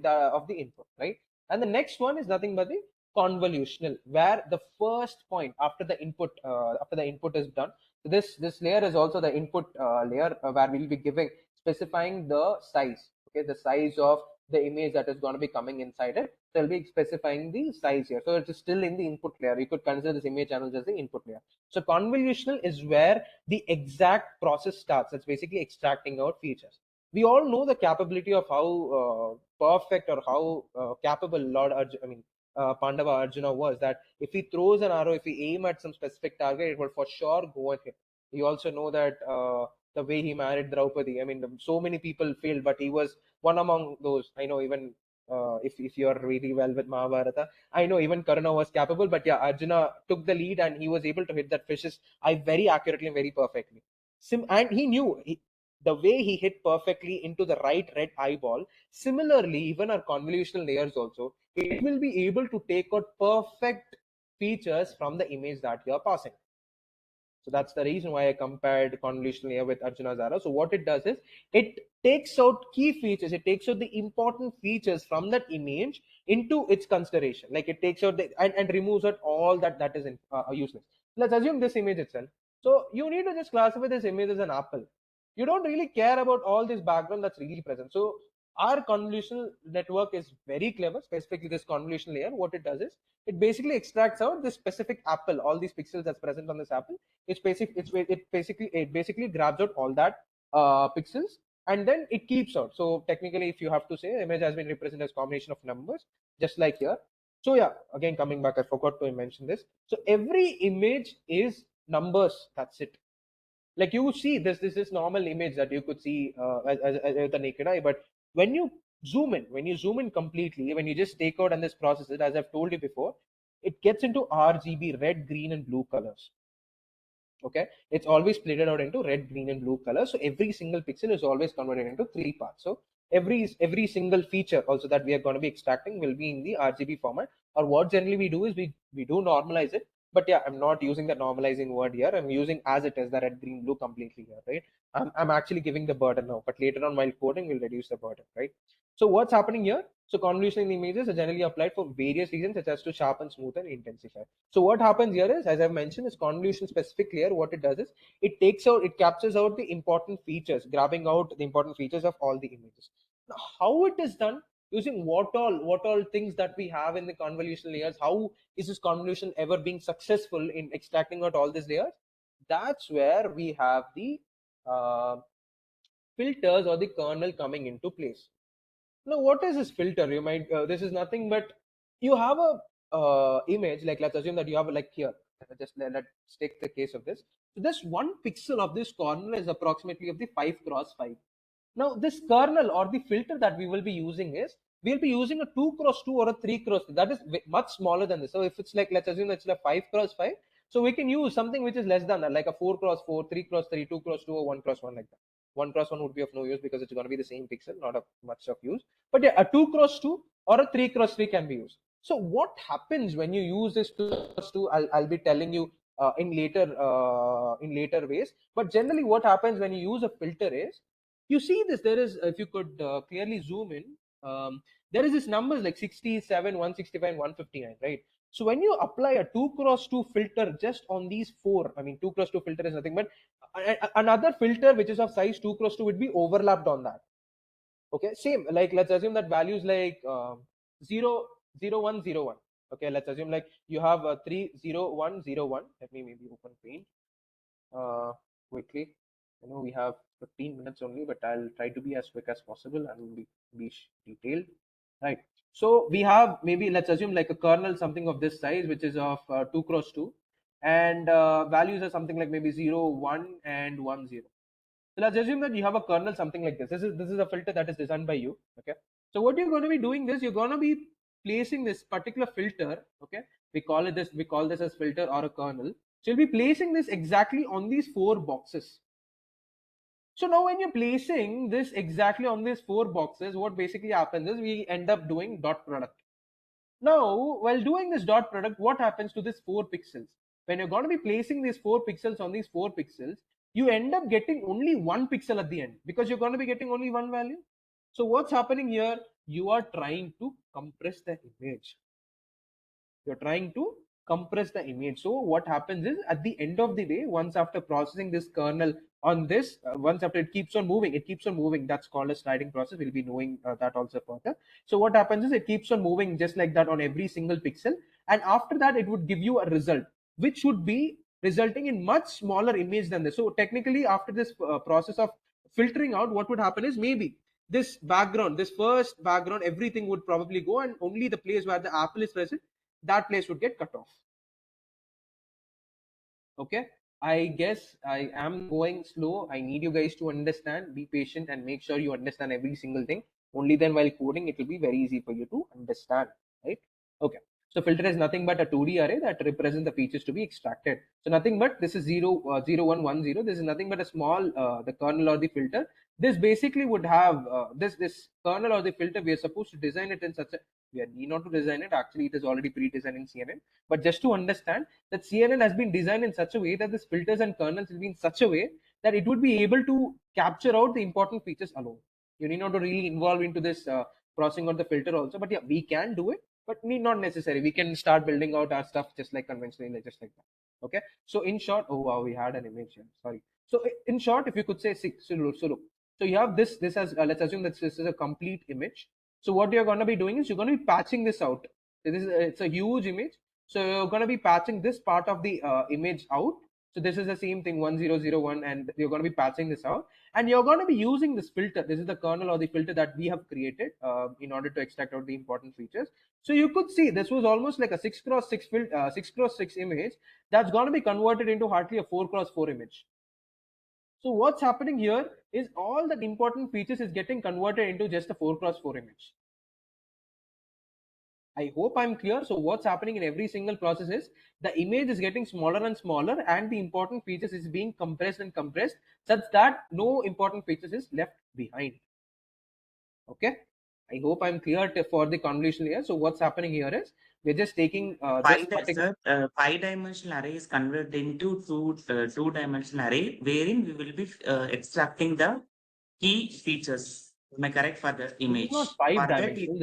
[SPEAKER 2] input, right? And the next one is nothing but the convolutional, where the first point after the input is done. So this layer is also the input layer, where we'll be specifying the size, okay, the size of the image that is going to be coming inside it. So I'll be specifying the size here. So it is still in the input layer. You could consider this image channel as the input layer. So convolutional is where the exact process starts. It's basically extracting out features. We all know the capability of how perfect or how capable Pandava Arjuna was, that if he throws an arrow, if he aim at some specific target, it will for sure go and hit. We also know that the way he married Draupadi, I mean, so many people failed, but he was one among those. I know, even if you're really well with Mahabharata, I know even Karna was capable, but yeah, Arjuna took the lead and he was able to hit that fish's eye very accurately and very perfectly. And he knew the way he hit perfectly into the right red eyeball. Similarly, even our convolutional layers also, it will be able to take out perfect features from the image that you are passing. So that's the reason why I compared convolutional layer with Arjuna's arrow. So what it does is it takes out key features, it takes out the important features from that image into its consideration. Like it takes out and removes out all that is useless. Let's assume this image itself. So you need to just classify this image as an apple. You don't really care about all this background that's really present. So our convolutional network is very clever, specifically this convolutional layer. What it does is it basically extracts out this specific apple, all these pixels that's present on this apple. It basically grabs out all that pixels, and then it keeps out. So technically, if you have to say, the image has been represented as combination of numbers, just like here. So yeah, again, coming back, I forgot to mention this. So every image is numbers. That's it. Like you see this is normal image that you could see as the naked eye, but when you zoom in completely, when you just take out and this process it, as I've told you before, it gets into RGB, red, green and blue colors. Okay, it's always split out into red, green and blue colors. So every single pixel is always converted into 3 parts. So every single feature also that we are going to be extracting will be in the RGB format. Or what generally we do is we do normalize it. But yeah, I'm not using the normalizing word here. I'm using as it is, the red, green, blue completely here, right? I'm actually giving the burden now, but later on while coding, we'll reduce the burden, right? So what's happening here? So convolution in images are generally applied for various reasons, such as to sharpen, smooth, and intensify. So what happens here is, as I've mentioned, is convolution specific layer. What it does is it captures out the important features, grabbing out the important features of all the images. Now, how it is done? Using what all things that we have in the convolution layers. How is this convolution ever being successful in extracting out all these layers? That's where we have the filters or the kernel coming into place. Now, what is this filter? You might this is nothing but you have a image, like let's assume that you have like here. Just let's take the case of this. So this one pixel of this kernel is approximately of the 5 cross 5. Now this kernel or the filter that we will be using is, we'll be using a 2 cross 2 or a 3 cross 3. That is much smaller than this. So if it's like, let's assume it's like 5 cross 5. So we can use something which is less than that, like a 4 cross 4, 3 cross 3, 2 cross 2, or 1 cross 1, like that. 1 cross 1 would be of no use because it's going to be the same pixel, not of much of use. But yeah, a 2 cross 2 or a 3 cross 3 can be used. So what happens when you use this 2 cross 2? I'll be telling you in later ways. But generally, what happens when you use a filter is, you see this. There is, if you could clearly zoom in, there is this numbers like 67, 165, and 159, right?
[SPEAKER 7] So when you apply a 2x2 filter just on these four, I mean 2x2 filter is nothing but another filter which is of size 2x2 would be overlapped on that. Okay, same, like let's assume that values like 0 0 1 0 1. Okay, let's assume like you have 3 0 1 0 1. Let me maybe open paint quickly. I know we have 15 minutes only, but I'll try to be as quick as possible and be detailed, right? So we have, maybe let's assume like a kernel something of this size, which is of 2x2, and values are something like maybe 0 1 and 1 0. So let's assume that you have a kernel something like this. This is a filter that is designed by you. Okay. So what you're going to be doing is you're going to be placing this particular filter. Okay. We call this as filter or a kernel. So you'll be placing this exactly on these four boxes. So now when you're placing this exactly on these four boxes, what basically happens is we end up doing dot product. Now, while doing this dot product, what happens to these 4 pixels? When you're going to be placing these 4 pixels on these 4 pixels, you end up getting only 1 pixel at the end because you're going to be getting only one value. So what's happening here? You are trying to compress the image. You're trying to compress the image. So what happens is at the end of the day, once after processing this kernel on this, once after it keeps on moving, that's called a sliding process. We'll be knowing that also further. So what happens is it keeps on moving just like that on every single pixel, and after that it would give you a result which would be resulting in much smaller image than this. So technically after this process of filtering out, what would happen is maybe this background, this first background, everything would probably go, and only the place where the apple is present, that place would get cut off. Okay, I guess I am going slow. I need you guys to understand, be patient, and make sure you understand every single thing. Only then while coding it will be very easy for you to understand, right? Okay, so filter is nothing but a 2D array that represents the features to be extracted. So nothing but this is 0 0 1 1 0. This is nothing but a small the kernel or the filter. This basically would have this kernel or the filter. We are supposed to design it in such a, we need not to design it, actually it is already pre-designed in CNN, but just to understand that CNN has been designed in such a way that this filters and kernels will be in such a way that it would be able to capture out the important features alone. You need not to really involve into this processing of the filter also, but yeah, we can do it, but need not necessary. We can start building out our stuff just like conventionally, just like that. Okay, so in short, oh wow, we had an image here, sorry. So in short, if you could say so look, so you have this has let's assume that this is a complete image. So what you're going to be doing is you're going to be patching this out. It's a huge image, so you're going to be patching this part of the image out. So this is the same thing 1001, and you're going to be patching this out, and you're going to be using this filter. This is the kernel or the filter that we have created in order to extract out the important features. So you could see this was almost like a 6x6 6x6 image that's going to be converted into hardly a 4x4 image. So what's happening here is all the important features is getting converted into just a 4x4 image. I hope I'm clear. So what's happening in every single process is the image is getting smaller and smaller, and the important features is being compressed and compressed such that no important features is left behind. Okay, I hope I'm clear for the convolution here. So what's happening here is we're just taking
[SPEAKER 4] five-dimensional array is converted into two-dimensional array, wherein we will be extracting the key features. Am I correct for the image?
[SPEAKER 7] This is not 5-dimensional.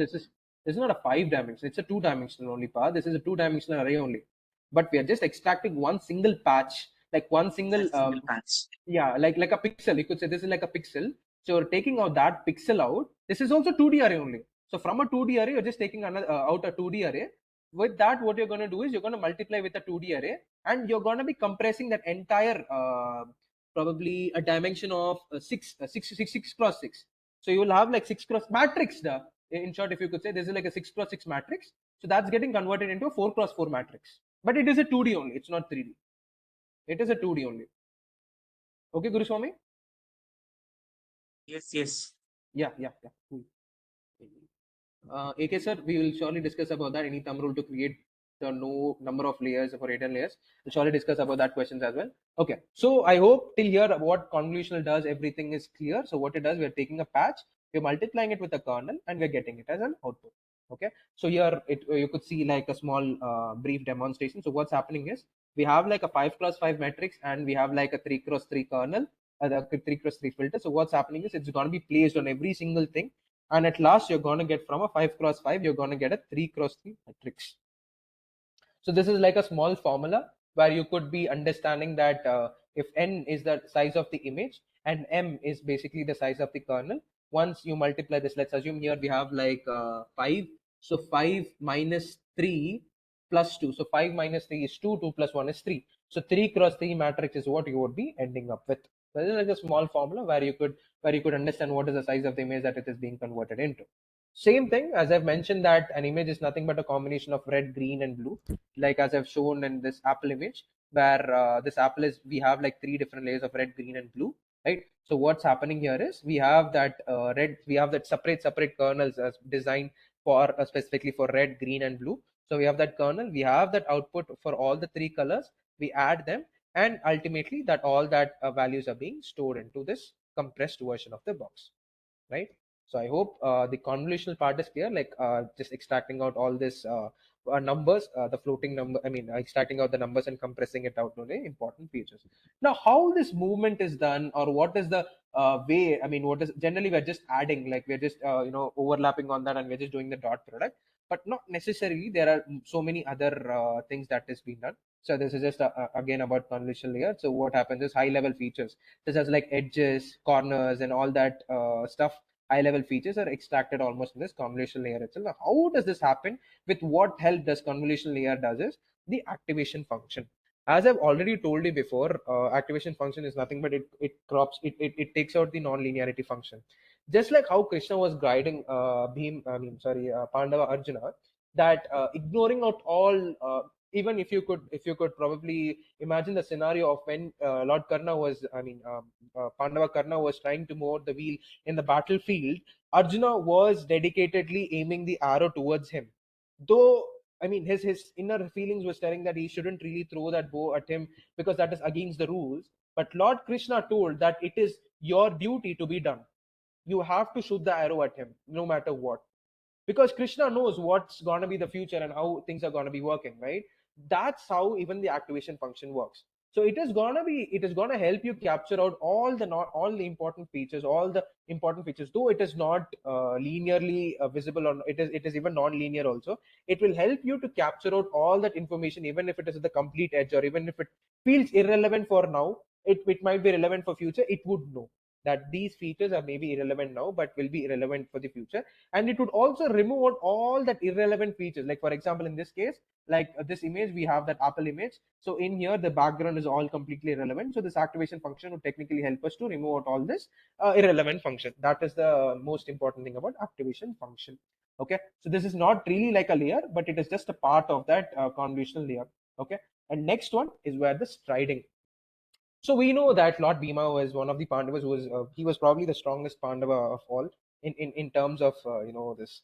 [SPEAKER 7] This is not a 5-dimensional. It's a 2-dimensional only part. This is a 2-dimensional array only. But we are just extracting one single patch, like one single
[SPEAKER 4] patch.
[SPEAKER 7] Yeah, like a pixel. You could say this is like a pixel. So you're taking out that pixel out. This is also 2D array only. So from a 2D array, you're just taking another out a 2D array. With that, what you're going to do is you're going to multiply with a 2D array, and you're going to be compressing that entire probably a dimension of 6 cross 6. So you will have like 6 cross matrix. In short, if you could say this is like a 6 cross 6 matrix. So that's getting converted into a 4 cross 4 matrix. But it is a 2D only. It's not 3D. It is a 2D only. Okay, Guru Swami?
[SPEAKER 4] Yes.
[SPEAKER 7] Yeah. Cool. AK sir, we will surely discuss about that. Any thumb rule to create the no number of layers for 18 layers. We'll surely discuss about that questions as well. Okay, so I hope till here what convolutional does, everything is clear. So what it does, we're taking a patch, we're multiplying it with a kernel, and we're getting it as an output. Okay, so here you could see like a small brief demonstration. So what's happening is we have like a 5 cross 5 matrix, and we have like a 3 cross 3 kernel, the 3 cross 3 filter. So what's happening is it's going to be placed on every single thing, and at last you're going to get from a 5 cross 5, you're going to get a 3 cross 3 matrix. So this is like a small formula where you could be understanding that if n is the size of the image and m is basically the size of the kernel, once you multiply this, let's assume here we have like 5. So 5 minus 3 plus 2. So 5 minus 3 is 2, 2 plus 1 is 3. So 3 cross 3 matrix is what you would be ending up with. So this is like a small formula where you could understand what is the size of the image that it is being converted into. Same thing as I've mentioned that an image is nothing but a combination of red, green, and blue. Like as I've shown in this apple image, where this apple is, we have like 3 different layers of red, green, and blue, right? So what's happening here is we have that we have that separate kernels as designed for specifically for red, green, and blue. So we have that kernel, we have that output for all the 3 colors, we add them, and ultimately that all that values are being stored into this compressed version of the box, right? So I hope the convolutional part is clear, like just extracting out all this numbers, the floating number, I mean, extracting out the numbers and compressing it out to the important features. Now, how this movement is done, or what is the way, I mean, what is generally we're just adding, like we're just, overlapping on that and we're just doing the dot product, but not necessarily. There are so many other things that is being done. So this is just again about convolutional layer. So what happens is high level features such as like edges, corners, and all that stuff, high level features are extracted almost in this convolutional layer itself. Now, how does this happen? With what help does convolutional layer does is the activation function. As I've already told you before, activation function is nothing but it takes out the non-linearity function. Just like how Krishna was guiding Pandava Arjuna, that ignoring out all even if you could probably imagine the scenario of when Lord Karna was, Pandava Karna was trying to move the wheel in the battlefield, Arjuna was dedicatedly aiming the arrow towards him. Though, I mean, his inner feelings was telling that he shouldn't really throw that bow at him because that is against the rules. But Lord Krishna told that it is your duty to be done. You have to shoot the arrow at him no matter what, because Krishna knows what's going to be the future and how things are going to be working, right? That's how even the activation function works. So it is going to help you capture out all the important features, though it is not linearly visible, or it is even non-linear also. It will help you to capture out all that information, even if it is at the complete edge, or even if it feels irrelevant for now, it might be relevant for future. It would know that these features are maybe irrelevant now but will be relevant for the future. And it would also remove out all that irrelevant features. Like for example, in this case, like this image, we have that apple image. So in here, the background is all completely irrelevant. So this activation function would technically help us to remove out all this irrelevant function. That is the most important thing about activation function. Okay, so this is not really like a layer, but it is just a part of that convolutional layer. Okay, and next one is where the striding. So we know that Lord Bhima was one of the Pandavas who was he was probably the strongest Pandava of all in terms of this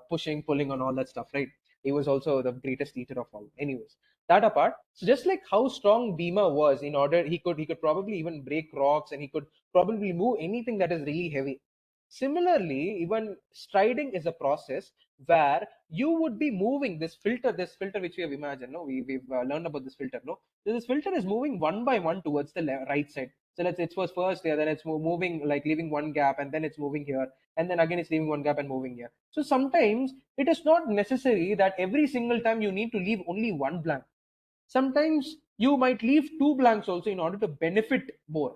[SPEAKER 7] pushing, pulling, on all that stuff, right? He was also the greatest eater of all. Anyways, that apart, so just like how strong Bhima was, in order he could probably even break rocks, and he could probably move anything that is really heavy. Similarly, even striding is a process where you would be moving this filter which we have imagined. No, we've learned about this filter. No, so this filter is moving one by one towards the right side. So it was first here, then it's moving, like leaving one gap, and then it's moving here, and then again it's leaving one gap and moving here. So sometimes it is not necessary that every single time you need to leave only one blank. Sometimes you might leave two blanks also in order to benefit more.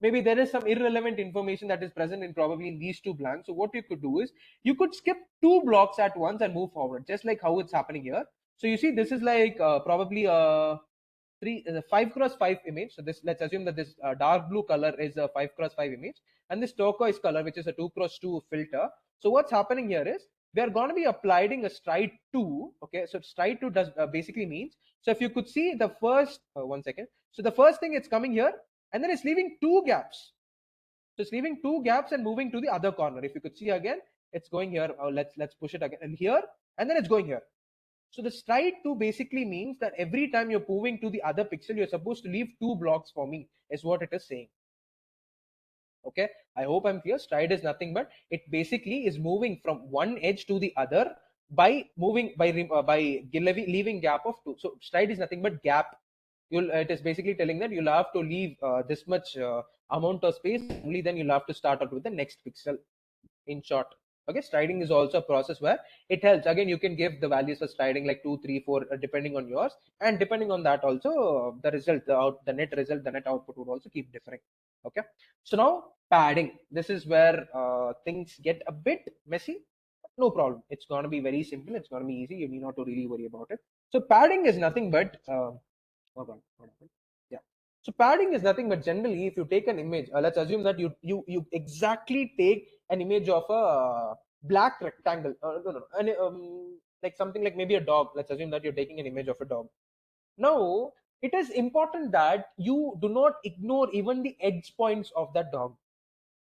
[SPEAKER 7] Maybe there is some irrelevant information that is present in probably in these two blanks. So what you could do is you could skip two blocks at once and move forward, just like how it's happening here. So you see, this is like probably a 5x5 image. So this, let's assume that this dark blue color is a 5x5 image, and this turquoise color, which is a 2x2 filter. So what's happening here is we are going to be applying a stride 2. Okay, so stride 2 does basically means, so if you could see the first one second, so the first thing, it's coming here, and then it's leaving two gaps. So it's leaving two gaps and moving to the other corner. If you could see again, it's going here. Let's push it again, and here, and then it's going here. So the stride 2 basically means that every time you're moving to the other pixel, you're supposed to leave two blocks for me, is what it is saying. Okay, I hope I'm clear. Stride is nothing but it basically is moving from one edge to the other by moving by leaving gap of two. So stride is nothing but gap. It is basically telling that you'll have to leave this much amount of space, only then you'll have to start out with the next pixel, in short. Okay, striding is also a process where it helps. Again, you can give the values for striding like 2, 3, 4, depending on yours, and depending on that also, the result, the net result, the net output would also keep differing. Okay, so now padding. This is where things get a bit messy. No problem. It's going to be very simple. It's going to be easy. You need not to really worry about it. So padding is nothing but hold on, hold on. Yeah. So padding is nothing but generally, if you take an image, let's assume that you exactly take an image of a black rectangle. Like something like maybe a dog. Let's assume that you're taking an image of a dog. Now, it is important that you do not ignore even the edge points of that dog.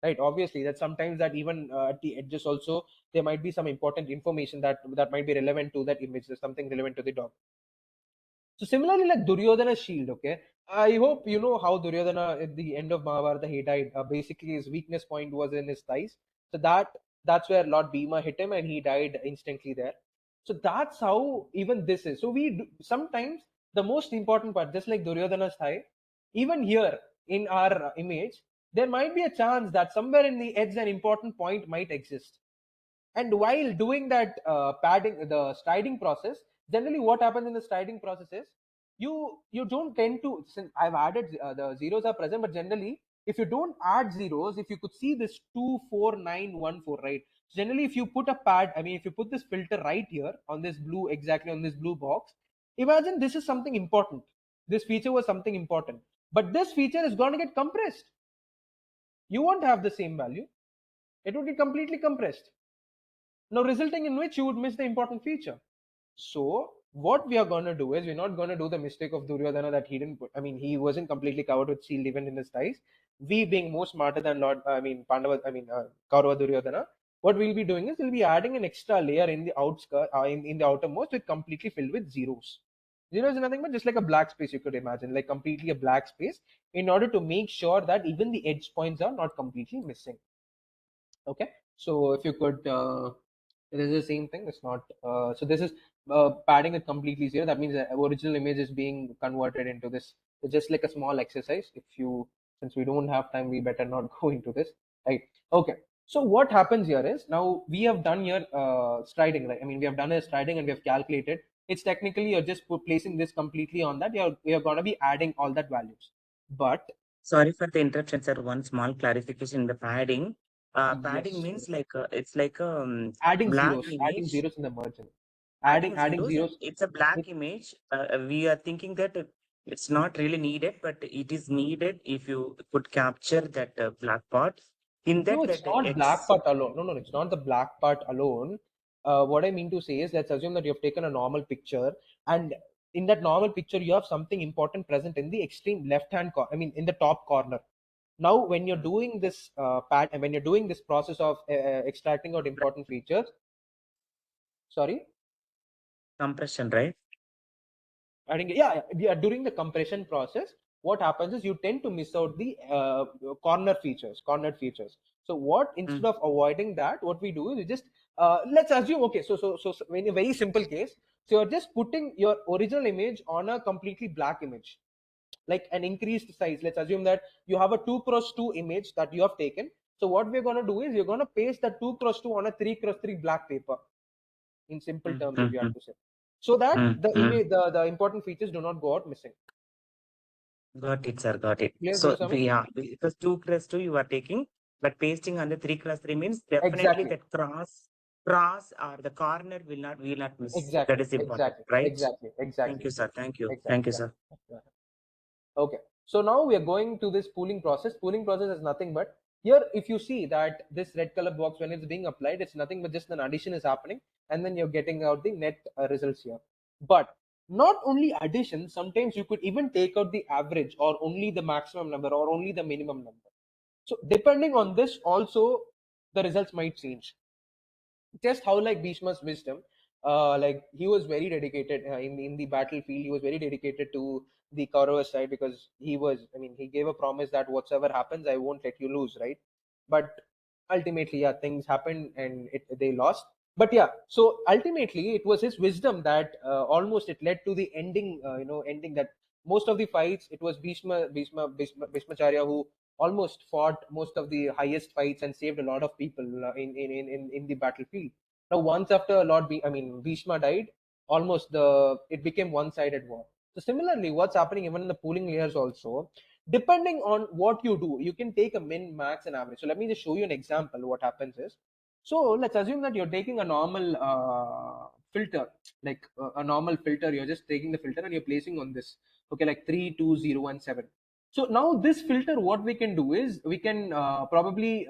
[SPEAKER 7] Right, obviously that sometimes that even at the edges also there might be some important information that might be relevant to that image. There's something relevant to the dog. So similarly, like Duryodhana's shield, okay, I hope you know how Duryodhana at the end of Mahabharata he died. Basically, his weakness point was in his thighs. So that's where Lord Bhima hit him and he died instantly there. So that's how even this is. So sometimes the most important part, just like Duryodhana's thigh, even here in our image, there might be a chance that somewhere in the edge an important point might exist. And while doing that padding, the striding process, generally what happens in the striding process is you don't tend to, since I've added the zeros are present, but generally if you don't add zeros, if you could see this 24914, right? Generally, if you put a pad, I mean, if you put this filter right here on this blue, exactly on this blue box, imagine this is something important. This feature was something important, but this feature is going to get compressed. You won't have the same value. It would be completely compressed. Now, resulting in which you would miss the important feature. So, what we are going to do is we're not going to do the mistake of Duryodhana that he didn't put. I mean, he wasn't completely covered with shield even in his thighs. We being more smarter than Pandava, Kaurava Duryodhana, what we'll be doing is we'll be adding an extra layer in the outskirt, in the outermost, with completely filled with zeros. Zero is nothing but just like a black space, you could imagine, like completely a black space, in order to make sure that even the edge points are not completely missing. Okay, so if you could this is the same thing. It's not so this is padding it completely zero. That means the original image is being converted into this. It's just like a small exercise. If you, since we don't have time, we better not go into this, right? Okay, so what happens here is, now we have done here striding, right? I mean, we have done a striding and we have calculated. It's technically you're just placing this completely on that. We are going to be adding all that values, but
[SPEAKER 4] Sorry for the interruption, sir. One small clarification in the padding. Padding
[SPEAKER 7] yes,
[SPEAKER 4] means like it's like a black
[SPEAKER 7] adding
[SPEAKER 4] image.
[SPEAKER 7] zeros in the margin,
[SPEAKER 4] Adding
[SPEAKER 7] adding
[SPEAKER 4] zeros.
[SPEAKER 7] zeros.
[SPEAKER 4] It's a black image. We are thinking that it's not really needed, but it is needed if you could capture that black part. In
[SPEAKER 7] No,
[SPEAKER 4] that,
[SPEAKER 7] it's
[SPEAKER 4] that
[SPEAKER 7] not black
[SPEAKER 4] X
[SPEAKER 7] part alone. No, it's not the black part alone. What I mean to say is, let's assume that you have taken a normal picture, and in that normal picture, you have something important present in the extreme left-hand corner. I mean, in the top corner. Now, when you're doing this and when you're doing this process of extracting out important features, sorry,
[SPEAKER 4] compression, right?
[SPEAKER 7] I think, yeah, during the compression process, what happens is you tend to miss out the cornered features. So what, instead
[SPEAKER 4] Mm.
[SPEAKER 7] of avoiding that, what we do is we just let's assume, okay, so in a very simple case, so you're just putting your original image on a completely black image, like an increased size. Let's assume that you have a 2x2 image that you have taken. So what we're going to do is you're going to paste that 2x2 on a 3x3 black paper, in simple
[SPEAKER 4] Mm,
[SPEAKER 7] terms, if
[SPEAKER 4] mm,
[SPEAKER 7] you have
[SPEAKER 4] mm,
[SPEAKER 7] to say, so that
[SPEAKER 4] mm,
[SPEAKER 7] the
[SPEAKER 4] mm.
[SPEAKER 7] image, the important features do not go out missing.
[SPEAKER 4] Got it, sir. Got it.
[SPEAKER 7] Clear,
[SPEAKER 4] So
[SPEAKER 7] Samir?
[SPEAKER 4] yeah, because 2x2 you are taking, but pasting on the 3x3 means definitely
[SPEAKER 7] Exactly,
[SPEAKER 4] that cross or the corner will not miss. That
[SPEAKER 7] exactly,
[SPEAKER 4] is important,
[SPEAKER 7] exactly,
[SPEAKER 4] right?
[SPEAKER 7] exactly,
[SPEAKER 4] Thank
[SPEAKER 7] exactly,
[SPEAKER 4] you, sir. Thank you. Thank
[SPEAKER 7] exactly.
[SPEAKER 4] you,
[SPEAKER 7] Yeah.
[SPEAKER 4] sir.
[SPEAKER 7] Yeah. Okay. So now we are going to this pooling process. Pooling process is nothing but, here, if you see that this red color box, when it's being applied, it's nothing but just an addition is happening, and then you're getting out the net results here. But not only addition, sometimes you could even take out the average, or only the maximum number, or only the minimum number. So depending on this also, the results might change. Just how like Bhishma's wisdom, like he was very dedicated in the battlefield. He was very dedicated to the Kaurava side, because he was, I mean, he gave a promise that whatsoever happens, I won't let you lose, right? But ultimately, yeah, things happened and they lost. But yeah, so ultimately, it was his wisdom that almost it led to the ending. Ending that most of the fights, it was Bhishmacharya who almost fought most of the highest fights and saved a lot of people in the battlefield. Now, once after Bhishma died, almost it became one-sided war. So similarly, what's happening even in the pooling layers also, depending on what you do, you can take a min, max, and average. So let me just show you an example. What happens is, so let's assume that you're taking a normal filter, like a normal filter. You're just taking the filter and you're placing on this. Okay, like 3, 2, 0, and 7. So now this filter, what we can do is we can probably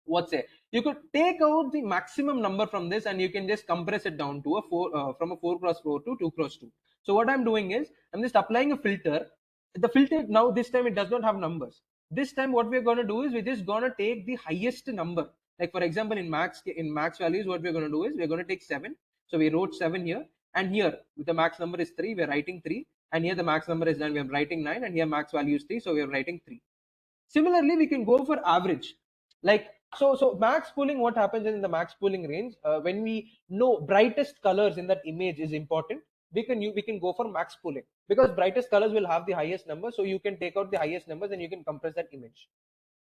[SPEAKER 7] what's it? You could take out the maximum number from this and you can just compress it down to a 4 from a 4x4 to 2x2. So what I'm doing is I'm just applying a filter. The filter now this time it does not have numbers. This time what we're going to do is we're just going to take the highest number. Like for example, in max values, what we're going to do is we're going to take 7. So we wrote 7 here, and here with the max number is 3, we're writing 3, and here the max number is 9, we're writing 9, and here max value is 3, so we're writing 3. Similarly, we can go for average. Like so max pooling, what happens in the max pooling range, when we know brightest colors in that image is important, we can go for max pooling, because brightest colors will have the highest number. So you can take out the highest numbers and you can compress that image.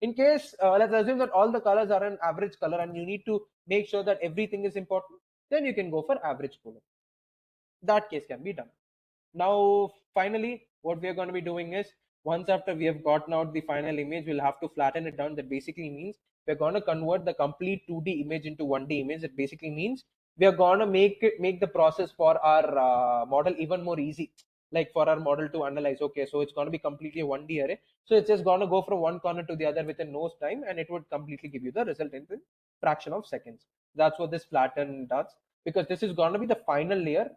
[SPEAKER 7] In case let's assume that all the colors are an average color and you need to make sure that everything is important, then you can go for average pooling. That case can be done. Now finally what we are going to be doing is, once after we have gotten out the final image, we'll have to flatten it down. That basically means we're going to convert the complete 2D image into 1D image. That basically means we are going to make the process for our model even more easy, like for our model to analyze. Okay, so it's going to be completely a 1D array, so it's just going to go from one corner to the other within no time, and it would completely give you the result in the fraction of seconds. That's what this flatten does, because this is going to be the final layer,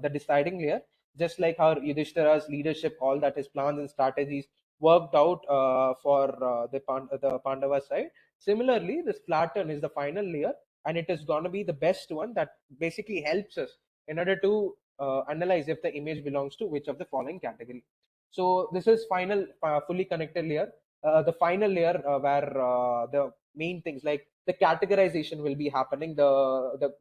[SPEAKER 7] the deciding layer. Just like how Yudhishthira's leadership, all that his plans and strategies worked out for the Pandava side. Similarly, this flatten is the final layer, and it is going to be the best one that basically helps us in order to analyze if the image belongs to which of the following category. So this is final fully connected layer. The final layer where the main things like the categorization will be happening. The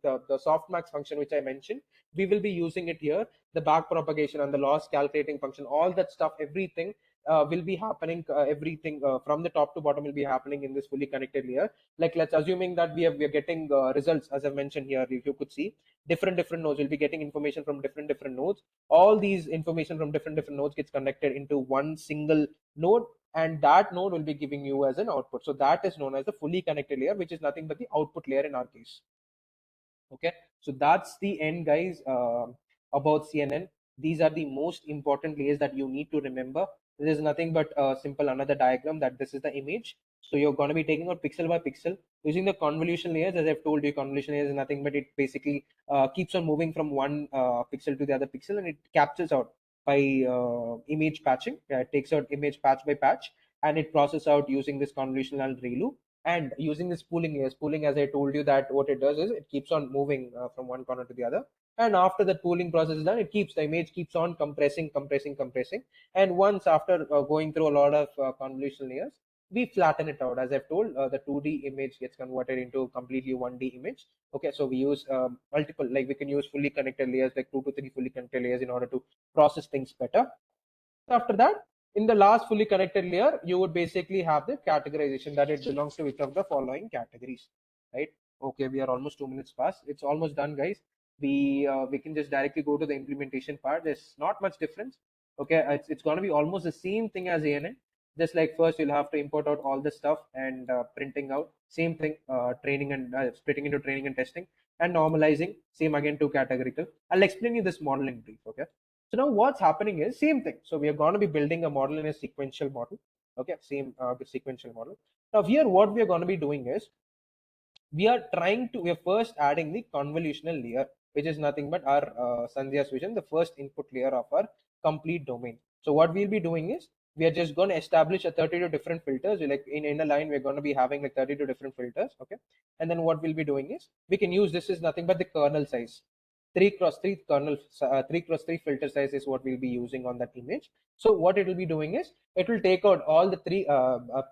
[SPEAKER 7] softmax function which I mentioned, we will be using it here. The back propagation and the loss calculating function, all that stuff, everything will be happening. Everything from the top to bottom will be happening in this fully connected layer. Like let's assuming that we are getting results, as I mentioned here. If you could see different nodes, will be getting information from different nodes. All these information from different nodes gets connected into one single node, and that node will be giving you as an output. So that is known as the fully connected layer, which is nothing but the output layer in our case. Okay, so that's the end, guys, about CNN. These are the most important layers that you need to remember. This is nothing but simple another diagram that this is the image. So you're going to be taking out pixel by pixel using the convolution layers. As I've told you, convolution layers is nothing but it basically keeps on moving from one pixel to the other pixel, and it captures out by image patching. It takes out image patch by patch, and it processes out using this convolutional ReLU. And using this pooling layers, pooling, as I told you, that what it does is it keeps on moving from one corner to the other. And after the pooling process is done, it keeps the image keeps on compressing. And once after going through a lot of convolution layers, we flatten it out. As I've told, the 2D image gets converted into completely 1D image. Okay, so we use multiple, like we can use fully connected layers, like 2 to 3 fully connected layers, in order to process things better. After that, in the last fully connected layer, you would basically have the categorization, that it belongs to which of the following categories, right? Okay, we are almost 2 minutes past. It's almost done, guys. We can just directly go to the implementation part. There's not much difference. Okay, it's going to be almost the same thing as ANN. Just like first you'll have to import out all the stuff and printing out. Same thing, training and splitting into training and testing, and normalizing. Same again to categorical. I'll explain you this model in brief. Okay. So now what's happening is same thing. So we are going to be building a model in a sequential model. Okay, same sequential model. Now here what we are going to be doing is we are first adding the convolutional layer, which is nothing but our Sandhya's vision, the first input layer of our complete domain. So what we'll be doing is we are just going to establish a 32 different filters. Like in a line, we're going to be having like 32 different filters. Okay, and then what we'll be doing is we can use this is nothing but the kernel size. 3x3 kernel 3x3 filter size is what we'll be using on that image. So what it will be doing is it will take out all the three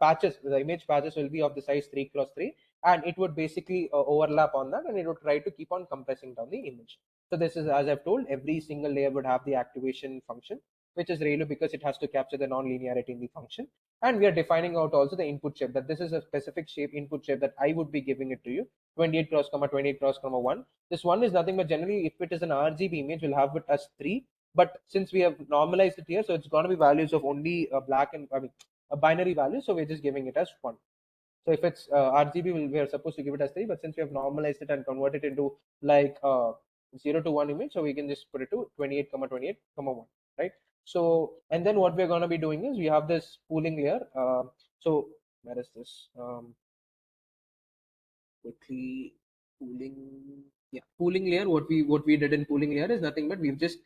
[SPEAKER 7] patches. The image patches will be of the size 3x3, and it would basically overlap on that, and it would try to keep on compressing down the image. So this is, as I've told, every single layer would have the activation function. which is ReLU because it has to capture the non-linearity in the function. And we are defining out also the input shape, that this is a specific shape, input shape, that I would be giving it to you, 28 cross comma 28 cross comma 1. This 1 is nothing but generally if it is an RGB image, we'll have it as 3. But since we have normalized it here, so it's going to be values of only a binary value. So we're just giving it as 1. So if it's RGB, we are supposed to give it as 3, but since we have normalized it and converted it into like 0 to 1 image, so we can just put it to 28 comma 28 comma 1, right? So, and then what we're going to be doing is we have this pooling layer. So where is this? Quickly pooling layer. What we did in pooling layer is nothing but we've just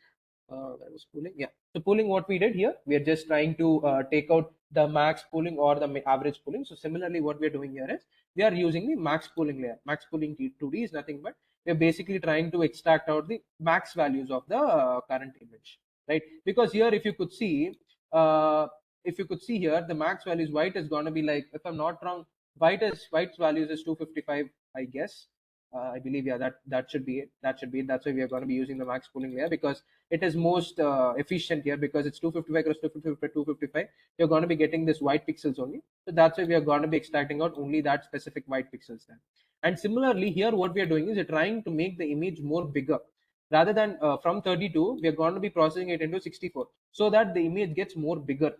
[SPEAKER 7] where was pooling? Yeah. So pooling, what we did here, we are just trying to take out the max pooling or the average pooling. So similarly, what we are doing here is we are using the max pooling layer. Max pooling 2D is nothing but we are basically trying to extract out the max values of the current image, right? Because here, if you could see here, the max values white is going to be like, if I'm not wrong, white's values is 255, I guess. I believe, yeah, that should be it. That's why we are going to be using the max pooling layer, because it is most efficient here, because it's 255 cross 255. You're going to be getting this white pixels only. So that's why we are going to be extracting out only that specific white pixels then. And similarly here, what we are doing is we're trying to make the image more bigger. Rather than from 32, we are going to be processing it into 64, so that the image gets more bigger.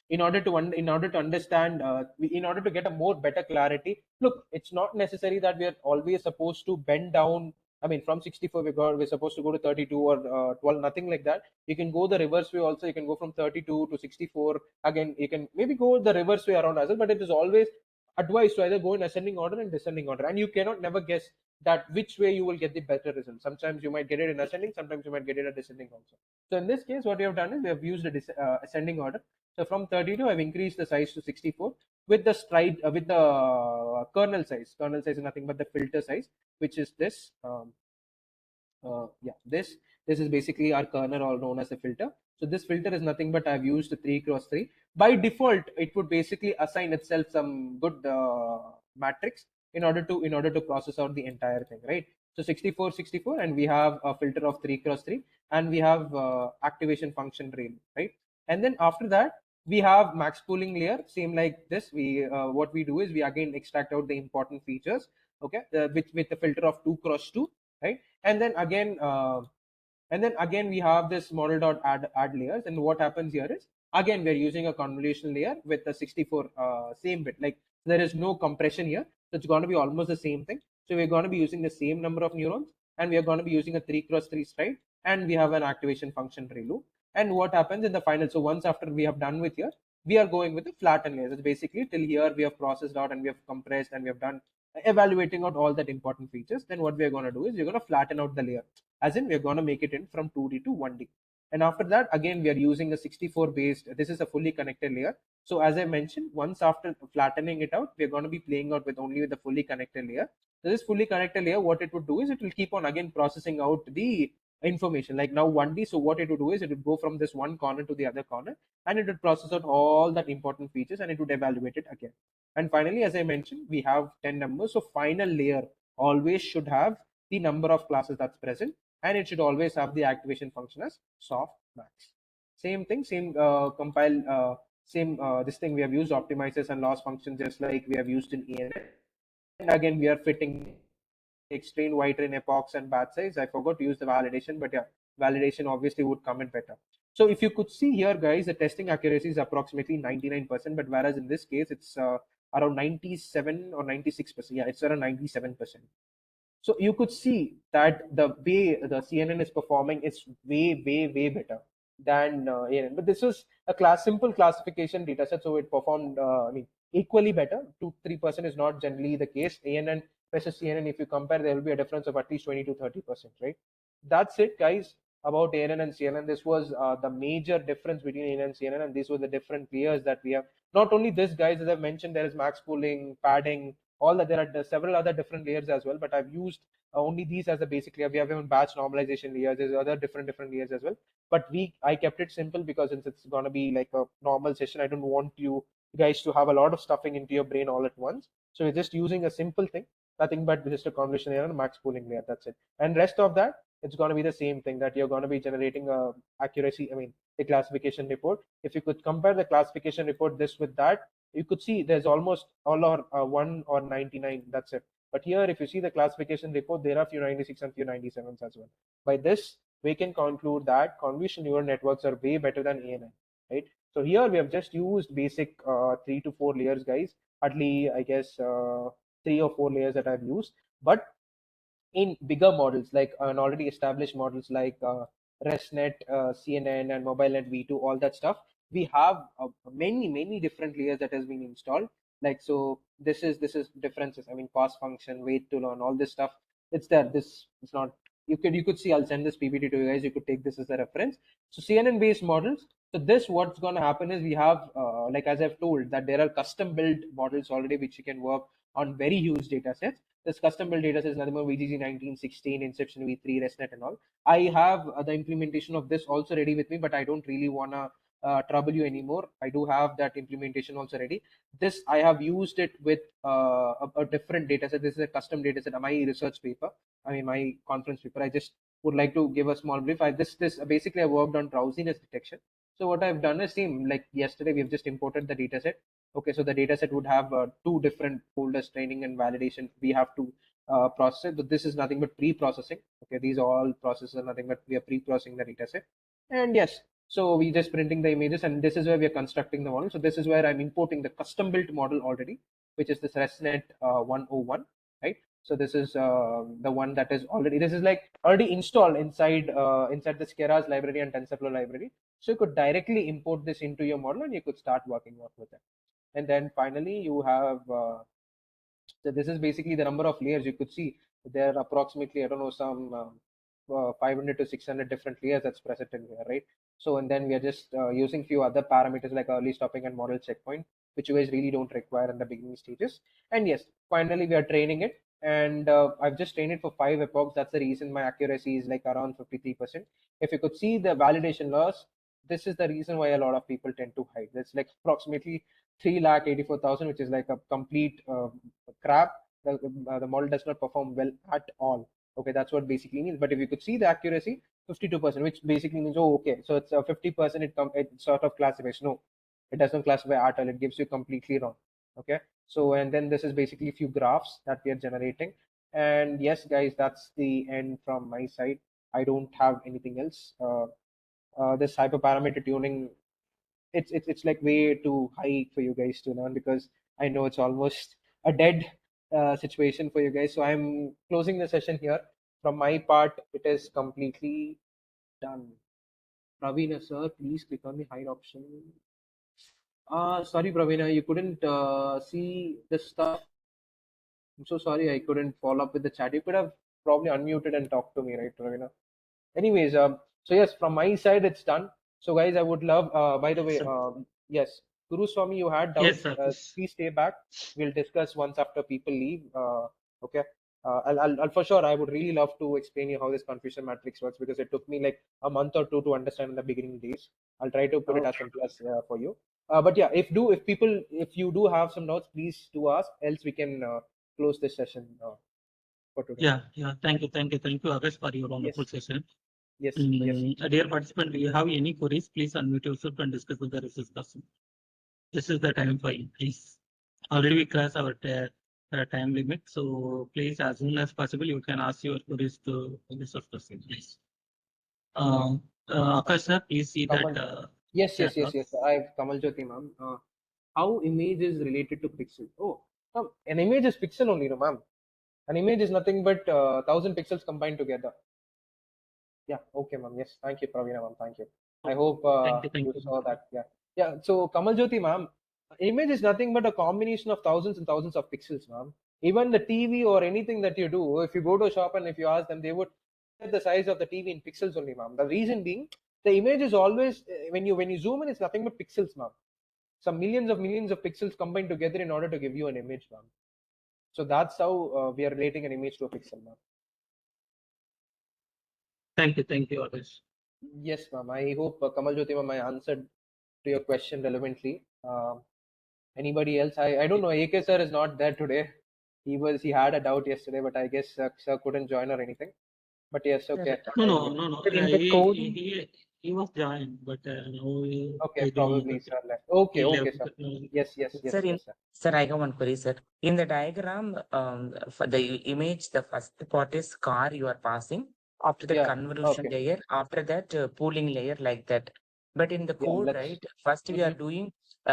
[SPEAKER 7] In order to understand, in order to get a more better clarity. Look, it's not necessary that we are always supposed to bend down. I mean, from 64 we're supposed to go to 32 or 12, nothing like that. You can go the reverse way also. You can go from 32 to 64. Again, you can maybe go the reverse way around as well, but it is always advised to either go in ascending order and descending order, and you cannot never guess that which way you will get the better result. Sometimes you might get it in ascending, sometimes you might get it at descending also. So in this case, what we have done is we have used a ascending order. So from 32, I've increased the size to 64 with the with the kernel size. Kernel size is nothing but the filter size, which is this. This is basically our kernel, or known as the filter. So this filter is nothing but I've used a 3 cross 3. By default, it would basically assign itself some good matrix in order to process out the entire thing, right? So 64, and we have a filter of 3 cross 3, and we have activation function range, right? And then after that, we have max pooling layer, same like this. We what we do is we again extract out the important features, okay, with the filter of 2 cross 2, right? And then again we have this model dot add layers, and what happens here is again we're using a convolution layer with the 64 same bit. Like, there is no compression here, so it's going to be almost the same thing. So we're going to be using the same number of neurons, and we are going to be using a 3 cross 3 stride, and we have an activation function ReLU. And what happens in the final, so once after we have done with here, we are going with the flatten layers. It's basically till here we have processed out and we have compressed and we have done evaluating out all that important features. Then what we're going to do is we're going to flatten out the layer, as in we're going to make it in from 2D to 1D. And after that, again, we are using a 64 based, this is a fully connected layer. So as I mentioned, once after flattening it out, we're going to be playing out with only the fully connected layer. So this fully connected layer, what it would do is it will keep on again processing out the information. Like now 1D, so what it would do is it would go from this one corner to the other corner, and it would process out all that important features, and it would evaluate it again. And finally, as I mentioned, we have 10 numbers. So final layer always should have the number of classes that's present, and it should always have the activation function as soft max. Same thing, same compile, same this thing we have used optimizers and loss functions, just like we have used in ENN. And again, we are fitting explain white in epochs and batch size. I forgot to use the validation, but yeah, validation obviously would come in better. So if you could see here, guys, the testing accuracy is approximately 99%, but whereas in this case, it's around 97 or 96%. Yeah, it's around 97%. So you could see that the way the CNN is performing is way, way, way better than ANN. But this was a simple classification data set, so it performed equally better. 2-3% is not generally the case. ANN versus CNN, if you compare, there will be a difference of at least 20 to 30%, right? That's it, guys, about ANN and CNN. This was the major difference between ANN and CNN, and these were the different layers that we have. Not only this, guys, as I've mentioned, there is max pooling, padding, all that. There are several other different layers as well, but I've used only these as a basic layer. We have even batch normalization layers. There's other different layers as well, but I kept it simple because since it's going to be like a normal session, I don't want you guys to have a lot of stuffing into your brain all at once. So we're just using a simple thing, nothing but just a convolution layer and a max pooling layer. That's it. And rest of that, it's going to be the same thing, that you're going to be generating accuracy. I mean, the classification report. If you could compare the classification report this with that, you could see there's almost all or 1 or 99. That's it. But here, if you see the classification report, there are few 96 and few 97s as well. By this, we can conclude that convolution neural networks are way better than ANN, right? So here we have just used basic 3 to 4 layers, guys. Hardly, I guess, 3 or 4 layers that I've used. But in bigger models, like an already established models like ResNet, CNN, and MobileNet V2, all that stuff, we have many different layers that has been installed. Like, so this is differences. I mean, cost function, wait to learn, all this stuff. It's there. This is not. You could see. I'll send this PPT to you guys. You could take this as a reference. So CNN based models. So this, what's going to happen is we have, like as I've told, that there are custom built models already which you can work on very huge data sets. This custom built data set is nothing but VGG 1916, Inception V3, ResNet, and all. I have the implementation of this also ready with me, but I don't really wanna trouble you anymore. I do have that implementation also ready. This, I have used it with a different data set. This is a custom data set. My research paper, I mean my conference paper. I just would like to give a small brief. This basically I worked on drowsiness detection. So what I've done is same like yesterday. We've just imported the data set. Okay, so the data set would have 2 different folders, training and validation. We have to process it, but this is nothing but pre-processing. Okay, these are all processes are nothing but we are pre-processing the data set. And yes, so we just printing the images, and this is where we are constructing the model. So this is where I'm importing the custom built model already, which is this ResNet 101, right? So this is the one that is already, this is like already installed inside inside the Keras library and TensorFlow library. So you could directly import this into your model and you could start working with it. And then finally you have so this is basically the number of layers. You could see there are approximately, I don't know, some 500 to 600 different layers that's present in here, right? So and then we are just using few other parameters like early stopping and model checkpoint, which you guys really don't require in the beginning stages. And yes, finally we are training it, and I've just trained it for 5 epochs. That's the reason my accuracy is like around 53%. If you could see the validation loss, this is the reason why a lot of people tend to hide. It's like approximately 3,84,000, which is like a complete crap. The model does not perform well at all. Okay, that's what basically means. But if you could see the accuracy, 52%, which basically means, oh, okay, so it's 50%. It sort of classifies. No, it doesn't classify at all. It gives you completely wrong. Okay, so and then this is basically a few graphs that we are generating. And yes, guys, that's the end from my side. I don't have anything else. This hyperparameter tuning, it's like way too high for you guys to learn, because I know it's almost a dead situation for you guys. So I'm closing the session here. From my part, it is completely done. Pravina sir, please click on the hide option. Sorry Pravina, you couldn't see the stuff. I'm so sorry I couldn't follow up with the chat. You could have probably unmuted and talked to me, right, Pravina? Anyways, so yes, from my side it's done. So guys, I would love, by the way, yes, Guru Swami, you had doubts.
[SPEAKER 1] Yes, sir.
[SPEAKER 7] Please stay back. We'll discuss once after people leave. Okay. I'll for sure, I would really love to explain you how this confusion matrix works, because it took me like a month or 2 to understand in the beginning days. I'll try to put it as simple as for you. But yeah, if you do have some doubts, please do ask. Else we can close this session for today.
[SPEAKER 1] Yeah. Thank you, Akash, for your wonderful session.
[SPEAKER 7] Yes.
[SPEAKER 1] Dear participant, do you have any queries? Please unmute yourself and discuss with the research person. This is the time for you, please. Already we crossed our time limit, so please, as soon as possible, you can ask your queries to the research person, please. Akash sir, please see that.
[SPEAKER 7] Yes. I have Kamal Jyoti, ma'am. How image is related to pixel? Oh, an image is pixel only, no, ma'am. An image is nothing but 1,000 pixels combined together. Yeah, okay, ma'am. Yes, thank you, Pravina, ma'am. Thank you. I hope
[SPEAKER 1] Thank you.
[SPEAKER 7] saw that. Yeah. So Kamal Jyoti, ma'am, image is nothing but a combination of thousands and thousands of pixels, ma'am. Even the TV or anything that you do, if you go to a shop and if you ask them, they would set the size of the TV in pixels only, ma'am. The reason being, the image is always when you zoom in, it's nothing but pixels, ma'am. Some millions of pixels combined together in order to give you an image, ma'am. So that's how we are relating an image to a pixel, ma'am.
[SPEAKER 1] Thank you, Akash.
[SPEAKER 7] Yes, ma'am. I hope Kamal Jyoti, ma'am, I answered to your question relevantly. Anybody else? I don't know. AK sir is not there today. He had a doubt yesterday, but I guess sir couldn't join or anything. But yes, okay.
[SPEAKER 1] No. He was joined, but now
[SPEAKER 7] Okay,
[SPEAKER 1] I think
[SPEAKER 7] probably sir left. Okay,
[SPEAKER 1] he
[SPEAKER 7] okay,
[SPEAKER 1] left.
[SPEAKER 7] sir. Yes, yes, yes,
[SPEAKER 4] Sir,
[SPEAKER 7] yes, sir.
[SPEAKER 4] sir, I have one query, sir. In the diagram, for the image, the first part is car you are passing. After that,
[SPEAKER 7] Yeah,
[SPEAKER 4] convolution
[SPEAKER 7] okay.
[SPEAKER 4] layer. After that, pooling layer like that. But in the
[SPEAKER 7] Yeah,
[SPEAKER 4] code,
[SPEAKER 7] let's.
[SPEAKER 4] right? First we are
[SPEAKER 7] Mhm.
[SPEAKER 4] doing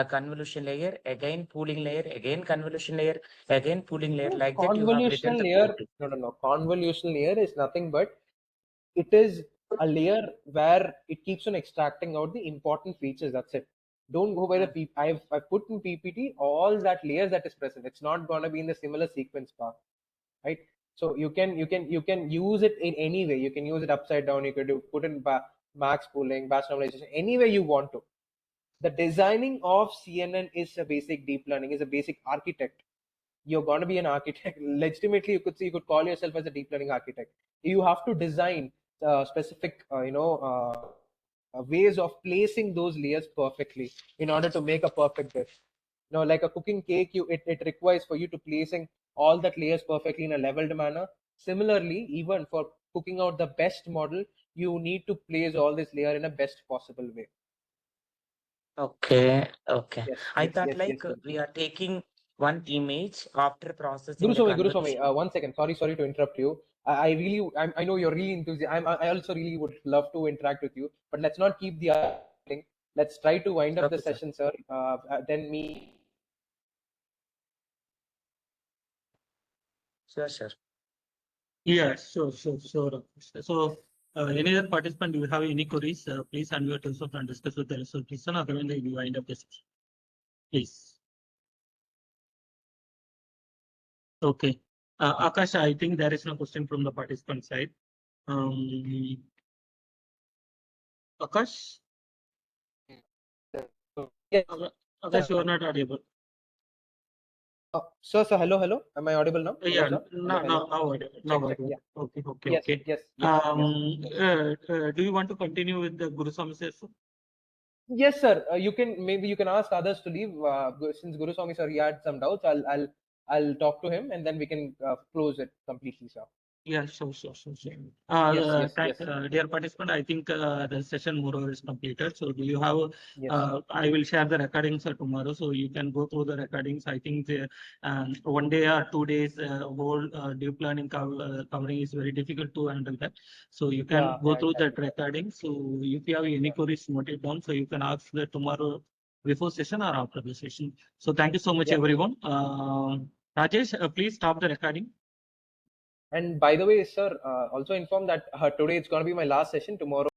[SPEAKER 4] a convolution layer, again pooling layer, again convolution layer, again pooling layer.
[SPEAKER 7] No,
[SPEAKER 4] Like that, you have written
[SPEAKER 7] convolution
[SPEAKER 4] the
[SPEAKER 7] layer.
[SPEAKER 4] code.
[SPEAKER 7] No. Convolution layer is nothing but it is a layer where it keeps on extracting out the important features. That's it. Don't go by the I've put in PPT all that layers that is present. It's not gonna be in the similar sequence path, right? So you can use it in any way. You can use it upside down. You could put in max pooling, batch normalization, any way you want to. The designing of CNN is a basic deep learning, is a basic architect. You're going to be an architect. Legitimately, you could call yourself as a deep learning architect. You have to design specific ways of placing those layers perfectly in order to make a perfect dish. Like a cooking cake, it requires for you to placing all that layers perfectly in a leveled manner. Similarly, even for cooking out the best model, you need to place all this layer in a best possible way.
[SPEAKER 4] Okay, okay.
[SPEAKER 7] Yes,
[SPEAKER 4] I
[SPEAKER 7] yes,
[SPEAKER 4] thought
[SPEAKER 7] yes,
[SPEAKER 4] like
[SPEAKER 7] yes, yes.
[SPEAKER 4] we are taking one image after processing the
[SPEAKER 7] Guru Swami,
[SPEAKER 4] convolution.
[SPEAKER 7] 1 second. Sorry to interrupt you. I really, I know you're really enthusiastic. I also really would love to interact with you, but let's not keep the other thing. Let's try to wind up the
[SPEAKER 4] Okay, sir.
[SPEAKER 7] session, sir. Then me.
[SPEAKER 4] Sure, sure.
[SPEAKER 1] Yeah, sure. So, any other participant, do you have any queries? Please unmute yourself and discuss with the rest of the person. Otherwise, we wind up the session. Please. Okay. Akash, I think there is no question from the participant side. Akash?
[SPEAKER 7] Yes,
[SPEAKER 1] Akash, you are not audible.
[SPEAKER 7] sir. Hello. Am I audible now? Hello,
[SPEAKER 1] Yeah,
[SPEAKER 7] sir.
[SPEAKER 1] no,
[SPEAKER 7] Hello.
[SPEAKER 1] now audible. Now
[SPEAKER 7] Check.
[SPEAKER 1] audible.
[SPEAKER 7] Yeah.
[SPEAKER 1] Okay.
[SPEAKER 7] Yes.
[SPEAKER 1] Do you want to continue with the Guru Swami session?
[SPEAKER 7] Yes, sir. Maybe you can ask others to leave. Since Guru Swami sir, he had some doubts. I'll talk to him and then we can close it completely, sir.
[SPEAKER 1] Yeah, sure.
[SPEAKER 7] Yes.
[SPEAKER 1] Dear participant, I think the session moreover is completed. So, do you have?
[SPEAKER 7] Yes.
[SPEAKER 1] I will share the recordings tomorrow, so you can go through the recordings. I think 1 day or 2 days whole deep learning covering is very difficult to handle that. So, you can go
[SPEAKER 7] Yeah,
[SPEAKER 1] through that
[SPEAKER 7] exactly.
[SPEAKER 1] recording. So, if you have any queries, note it down. So, you can ask that tomorrow before session or after the session. So, thank you so much,
[SPEAKER 7] Yeah.
[SPEAKER 1] everyone. Rajesh, please stop the recording.
[SPEAKER 7] And by the way, sir, also inform that today it's going to be my last session. Tomorrow.